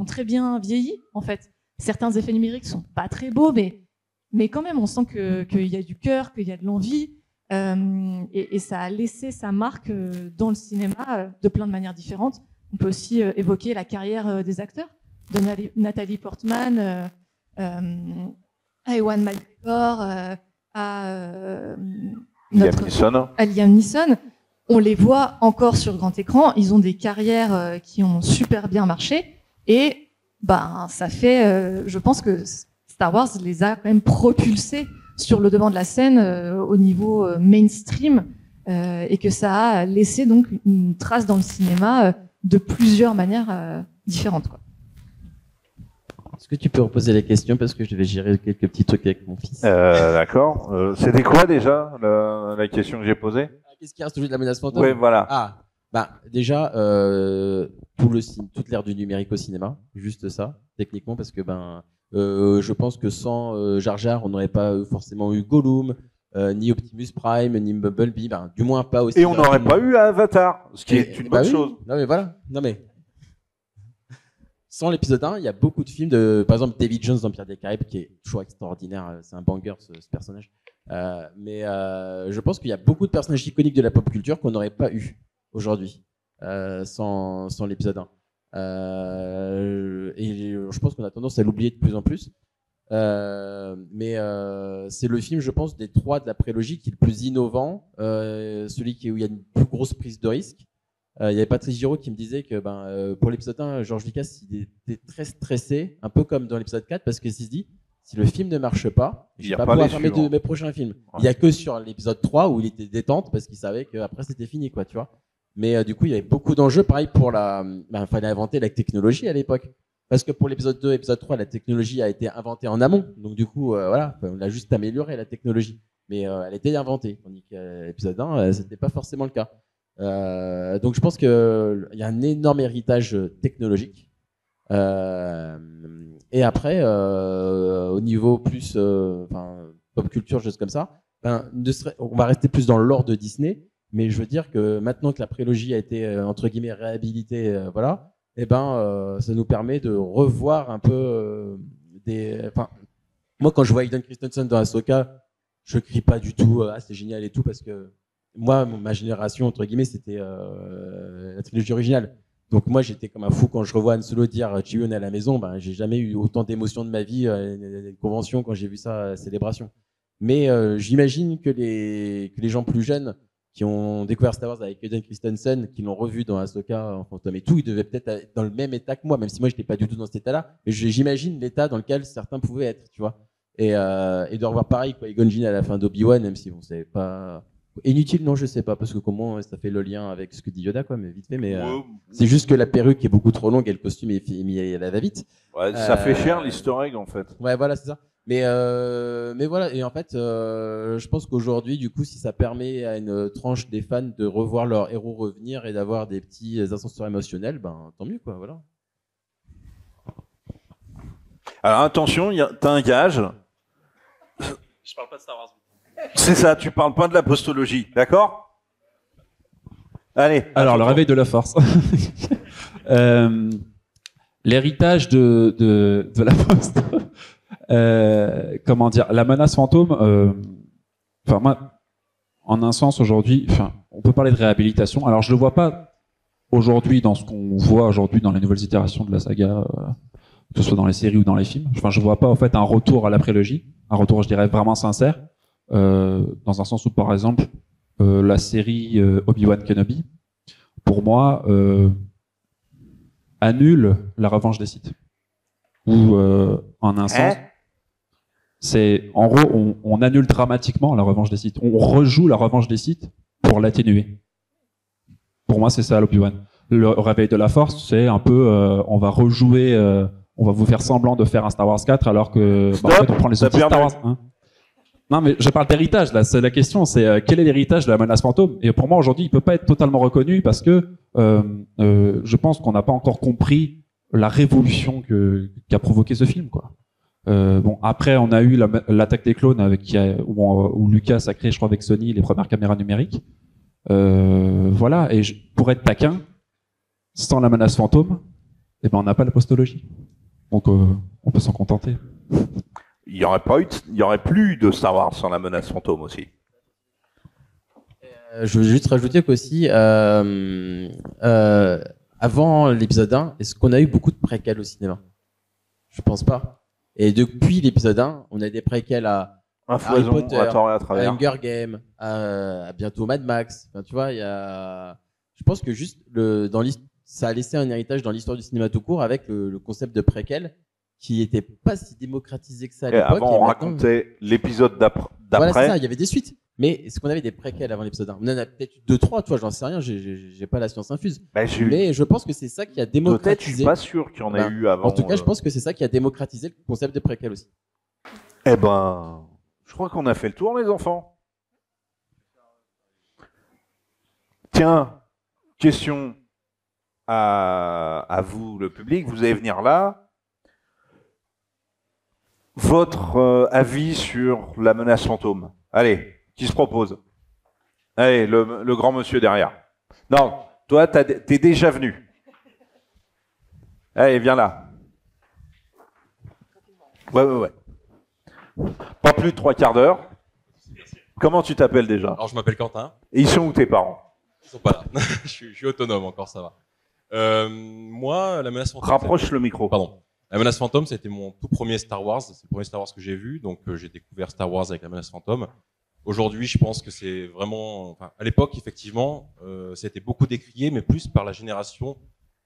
très bien vieilli, en fait. Certains effets numériques sont pas très beaux, mais quand même, on sent qu'il y a du cœur, qu'il y a de l'envie, et ça a laissé sa marque dans le cinéma de plein de manières différentes. On peut aussi évoquer la carrière des acteurs, de Nathalie Portman, à Ewan McGregor, à Liam Neeson. On les voit encore sur grand écran. Ils ont des carrières qui ont super bien marché, et ça fait, je pense que Star Wars les a quand même propulsés sur le devant de la scène au niveau mainstream, et que ça a laissé donc une trace dans le cinéma de plusieurs manières différentes, quoi. Est-ce que tu peux reposer les questions, parce que je devais gérer quelques petits trucs avec mon fils. D'accord. C'était quoi déjà la question que j'ai posée? Qu'est-ce qui reste toujours de la menace fantôme? Oui, voilà. Déjà, toute l'ère du numérique au cinéma, juste ça, techniquement, parce que je pense que sans Jar Jar, on n'aurait pas forcément eu Gollum, ni Optimus Prime, ni Bumblebee, du moins pas aussi. Et on n'aurait pas eu Avatar, ce qui est une bonne chose. Non mais voilà, sans l'épisode 1, il y a beaucoup de films par exemple, David Jones dans Pirates des Caraïbes, qui est toujours extraordinaire, c'est un banger ce personnage. Mais je pense qu'il y a beaucoup de personnages iconiques de la pop culture qu'on n'aurait pas eu aujourd'hui sans l'épisode 1. Et je pense qu'on a tendance à l'oublier de plus en plus. Mais c'est le film, je pense, des trois de la prélogie qui est le plus innovant, celui où il y a une plus grosse prise de risque. Il y avait Patrice Giraud qui me disait que pour l'épisode 1, George Lucas il était très stressé, un peu comme dans l'épisode 4, parce qu'il se dit, si le film ne marche pas, je ne vais pas pouvoir faire mes prochains films. Ouais. Il n'y a que sur l'épisode 3 où il était détente, parce qu'il savait qu'après c'était fini, quoi, tu vois. Mais du coup, il y avait beaucoup d'enjeux. Pareil pour fallait inventer la technologie à l'époque. Parce que pour l'épisode 2 et l'épisode 3, la technologie a été inventée en amont. Donc du coup, on a juste amélioré la technologie. Mais elle était inventée. Tandis qu'à l'épisode 1, c'était pas forcément le cas. Donc je pense qu'il y a un énorme héritage technologique. Et après, au niveau plus pop culture, choses comme ça, on va rester plus dans l'ordre de Disney. Mais je veux dire que maintenant que la prélogie a été entre guillemets réhabilitée, ça nous permet de revoir un peu moi quand je vois Hayden Christensen dans Ahsoka, je crie pas du tout c'est génial et tout, parce que moi ma génération entre guillemets c'était la trilogie originale. Donc moi j'étais comme un fou quand je revois Han Solo dire Chewie on est à la maison. J'ai jamais eu autant d'émotions de ma vie à une convention quand j'ai vu ça à la Célébration. Mais j'imagine que les gens plus jeunes qui ont découvert Star Wars avec Hayden Christensen, qui l'ont revu dans Ahsoka en fantôme et tout, ils devaient peut-être être dans le même état que moi, même si moi je n'étais pas du tout dans cet état-là, mais j'imagine l'état dans lequel certains pouvaient être, tu vois. Et de revoir pareil Qui-Gon Jinn à la fin d'Obi-Wan, même si on savait pas inutile, non, je sais pas, parce que comment ça fait le lien avec ce que dit Yoda, quoi, mais vite fait, mais c'est juste que la perruque est beaucoup trop longue et le costume est mis à la va-vite. Ouais, ça fait cher l'easter egg en fait. Ouais, voilà, c'est ça. Mais voilà, et en fait, je pense qu'aujourd'hui, du coup, si ça permet à une tranche des fans de revoir leur héros revenir et d'avoir des petits ascenseurs émotionnels, tant mieux, quoi, voilà. Alors attention, t'as un gage. Je parle pas de Star Wars. C'est ça, tu parles pas de la postologie, d'accord? Allez. Alors, le réveil de la force. L'héritage de la poste. Comment dire? La menace fantôme. Enfin, moi, en un sens, aujourd'hui, on peut parler de réhabilitation. Alors, je le vois pas aujourd'hui dans ce qu'on voit aujourd'hui dans les nouvelles itérations de la saga, que ce soit dans les séries ou dans les films. Enfin, je vois pas en fait un retour à la prélogie, un retour, je dirais, vraiment sincère, dans un sens où, par exemple, la série Obi-Wan Kenobi, pour moi, annule la revanche des Sith. Ou, en un sens, c'est, en gros, on annule dramatiquement la revanche des Sith. On rejoue la revanche des Sith pour l'atténuer. Pour moi, c'est ça l'Obi-Wan. Le réveil de la Force, c'est un peu, on va rejouer, on va vous faire semblant de faire un Star Wars 4 alors que, en fait, on prend les autres Star Wars. Hein. Non, mais je parle d'héritage, là. C'est la question, c'est quel est l'héritage de la menace fantôme? Et pour moi, aujourd'hui, il peut pas être totalement reconnu parce que je pense qu'on n'a pas encore compris la révolution qu'a provoqué ce film, quoi. Bon, après, on a eu l'attaque des clones où Lucas a créé, je crois, avec Sony, les premières caméras numériques. Voilà. Et pour être taquin, sans la menace fantôme, eh ben, on n'a pas la postologie. Donc, on peut s'en contenter. Il y aurait plus de Star Wars sans la menace fantôme aussi. Je veux juste rajouter qu'aussi, avant l'épisode 1, est-ce qu'on a eu beaucoup de préquels au cinéma? Je pense pas. Et depuis l'épisode 1, on a des préquels à Harry Potter, à Hunger Games, à bientôt Mad Max. Enfin, tu vois, je pense que juste ça a laissé un héritage dans l'histoire du cinéma tout court avec le concept de préquel qui était pas si démocratisé que ça à l'époque. Avant, on racontait l'épisode d'après. Voilà, c'est ça, il y avait des suites. Mais est-ce qu'on avait des préquels avant l'épisode 1? On en a peut-être eu 2-3, tu vois, j'en sais rien, j'ai pas la science infuse. Mais je pense que c'est ça qui a démocratisé. Peut-être, je suis pas sûr qu'il y en ait eu avant. En tout cas, je pense que c'est ça qui a démocratisé le concept de préquel aussi. Eh ben, je crois qu'on a fait le tour, les enfants. Tiens, question à vous, le public. Vous allez venir là. Votre avis sur la menace fantôme. Allez, qui se propose? Allez, le grand monsieur derrière. Non, toi, t'es déjà venu. Allez, viens là. Ouais. Pas plus de 3/4 d'heure. Comment tu t'appelles déjà? Alors, je m'appelle Quentin. Et ils sont où tes parents? Ils sont pas là. je suis autonome encore, ça va. Moi, la menace fantôme... Rapproche le micro. Pardon. La menace fantôme, c'était mon tout premier Star Wars. C'est le premier Star Wars que j'ai vu. Donc, j'ai découvert Star Wars avec la menace fantôme. Aujourd'hui, je pense que c'est vraiment... Enfin, à l'époque, effectivement, c'était beaucoup décrié, mais plus par la génération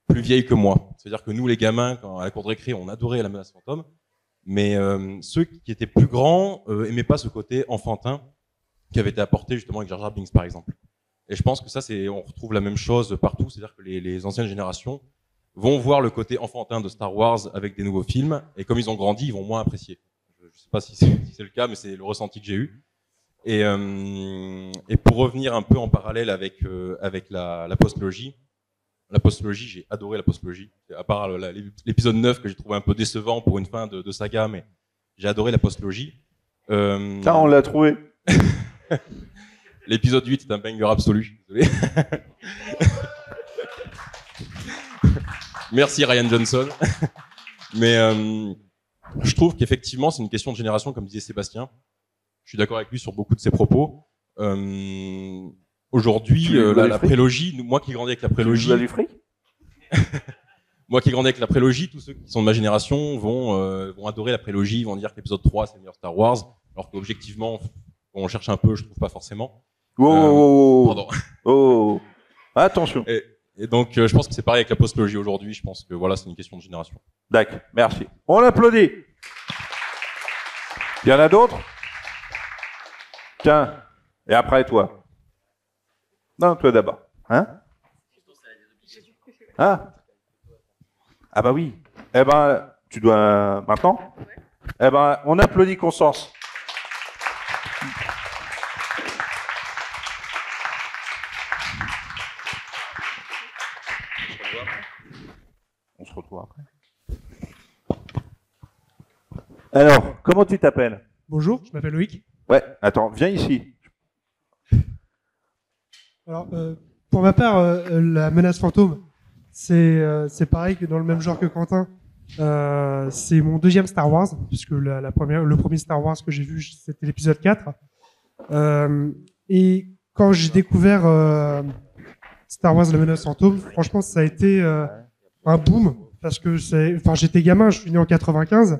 plus vieille que moi. C'est-à-dire que nous, les gamins, à la cour de récré, on adorait la menace fantôme. Mais ceux qui étaient plus grands aimaient pas ce côté enfantin qui avait été apporté justement avec Jar Jar Binks, par exemple. Et je pense que ça, on retrouve la même chose partout. C'est-à-dire que les anciennes générations vont voir le côté enfantin de Star Wars avec des nouveaux films, et comme ils ont grandi, ils vont moins apprécier. Je sais pas si c'est le cas, mais c'est le ressenti que j'ai eu. Et pour revenir un peu en parallèle avec la postlogie, j'ai adoré la postlogie. À part l'épisode 9 que j'ai trouvé un peu décevant pour une fin de saga, mais j'ai adoré la postlogie. On l'a trouvé. L'épisode 8 est un banger absolu. Désolé. Merci Ryan Johnson. Mais je trouve qu'effectivement, c'est une question de génération, comme disait Sébastien. Je suis d'accord avec lui sur beaucoup de ses propos. Aujourd'hui, la prélogie, moi qui grandis avec la prélogie... Moi qui grandis avec la prélogie, tous ceux qui sont de ma génération vont adorer la prélogie, vont dire que l'épisode 3 c'est le meilleur Star Wars, alors qu'objectivement, quand on cherche un peu, je trouve pas forcément. Pardon. Oh. Attention. Et donc, je pense que c'est pareil avec la postlogie aujourd'hui. Je pense que voilà, c'est une question de génération. D'accord, merci. On l'applaudit. Il y en a d'autres? Tiens, et après toi. Non, toi d'abord. Hein? Ah bah oui. Eh ben, tu dois maintenant? Eh ben, on applaudit Constance. On se retrouve après. Alors, comment tu t'appelles? Bonjour, je m'appelle Loïc. Ouais, attends, viens ici. Alors, pour ma part, la menace fantôme, c'est pareil que dans le même genre que Quentin. C'est mon deuxième Star Wars, puisque le premier Star Wars que j'ai vu, c'était l'épisode 4. Et quand j'ai découvert Star Wars la menace fantôme, franchement, ça a été un boom, parce que j'étais gamin, je suis né en 95,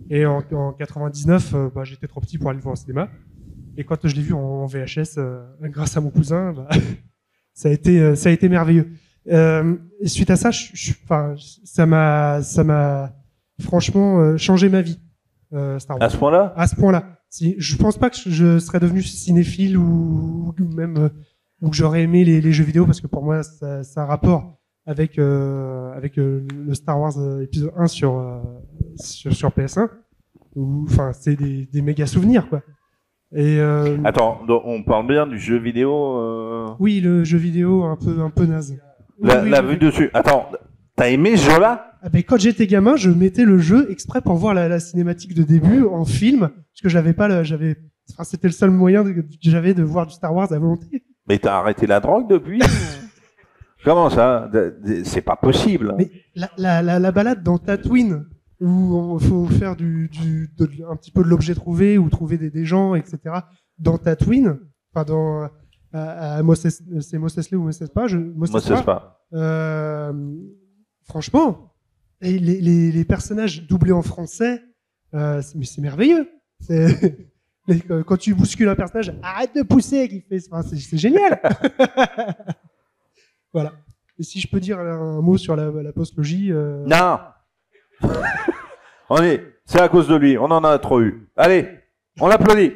et en 99, j'étais trop petit pour aller le voir au cinéma. Et quand je l'ai vu en VHS, grâce à mon cousin, ça a été merveilleux. Et suite à ça, ça m'a franchement changé ma vie. Star Wars. À ce point-là? À ce point-là. Je pense pas que je serais devenu cinéphile ou même ou que j'aurais aimé les jeux vidéo, parce que pour moi, ça a un rapport avec le Star Wars épisode 1 sur PS1. Enfin, c'est des méga souvenirs, quoi. Et attends, on parle bien du jeu vidéo Oui, le jeu vidéo un peu naze. La vue dessus. Attends, t'as aimé ce jeu-là? Quand j'étais gamin, je mettais le jeu exprès pour voir la cinématique de début en film, parce que c'était le seul moyen que j'avais de voir du Star Wars à volonté. Mais t'as arrêté la drogue depuis? Comment ça? C'est pas possible. Mais la balade dans Tatooine, où il faut faire un petit peu de l'objet trouvé, ou trouver des gens, etc. Dans Tatooine, enfin c'est Mos Eisley ou Mos Espa, Mos Espa. Franchement, et les personnages doublés en français, c'est merveilleux. Quand tu bouscules un personnage, arrête de pousser, c'est génial. Voilà. Et si je peux dire un mot sur la postlogie. Non. C'est à cause de lui. On en a trop eu. Allez, on l'applaudit.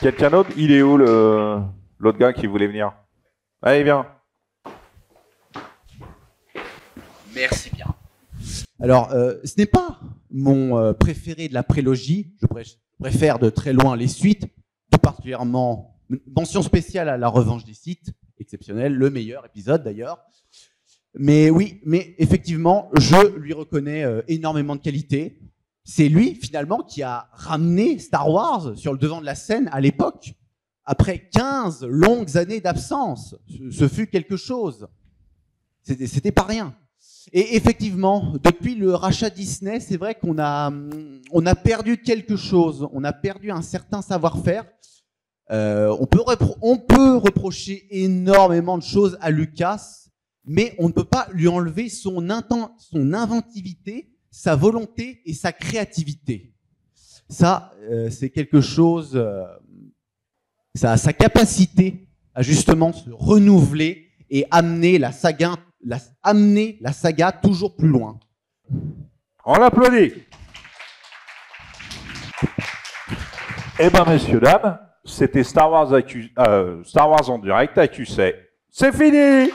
Quelqu'un d'autre? Il est où l'autre gars qui voulait venir? Allez, viens. Merci bien. Alors, ce n'est pas mon préféré de la prélogie. Je préfère de très loin les suites, tout particulièrement mention spéciale à La Revanche des Sith, exceptionnel, le meilleur épisode d'ailleurs. Mais oui, mais effectivement, je lui reconnais énormément de qualité. C'est lui, finalement, qui a ramené Star Wars sur le devant de la scène à l'époque. Après 15 longues années d'absence, ce fut quelque chose. C'était pas rien. Et effectivement, depuis le rachat Disney, c'est vrai qu'on a perdu quelque chose. On a perdu un certain savoir-faire. On peut reprocher énormément de choses à Lucas, mais on ne peut pas lui enlever son inventivité, sa volonté et sa créativité. Ça, c'est quelque chose... sa capacité à justement se renouveler et amener la saga toujours plus loin. On l'applaudit. Eh bien, messieurs, dames, c'était Star Wars en direct à QC. C'est fini.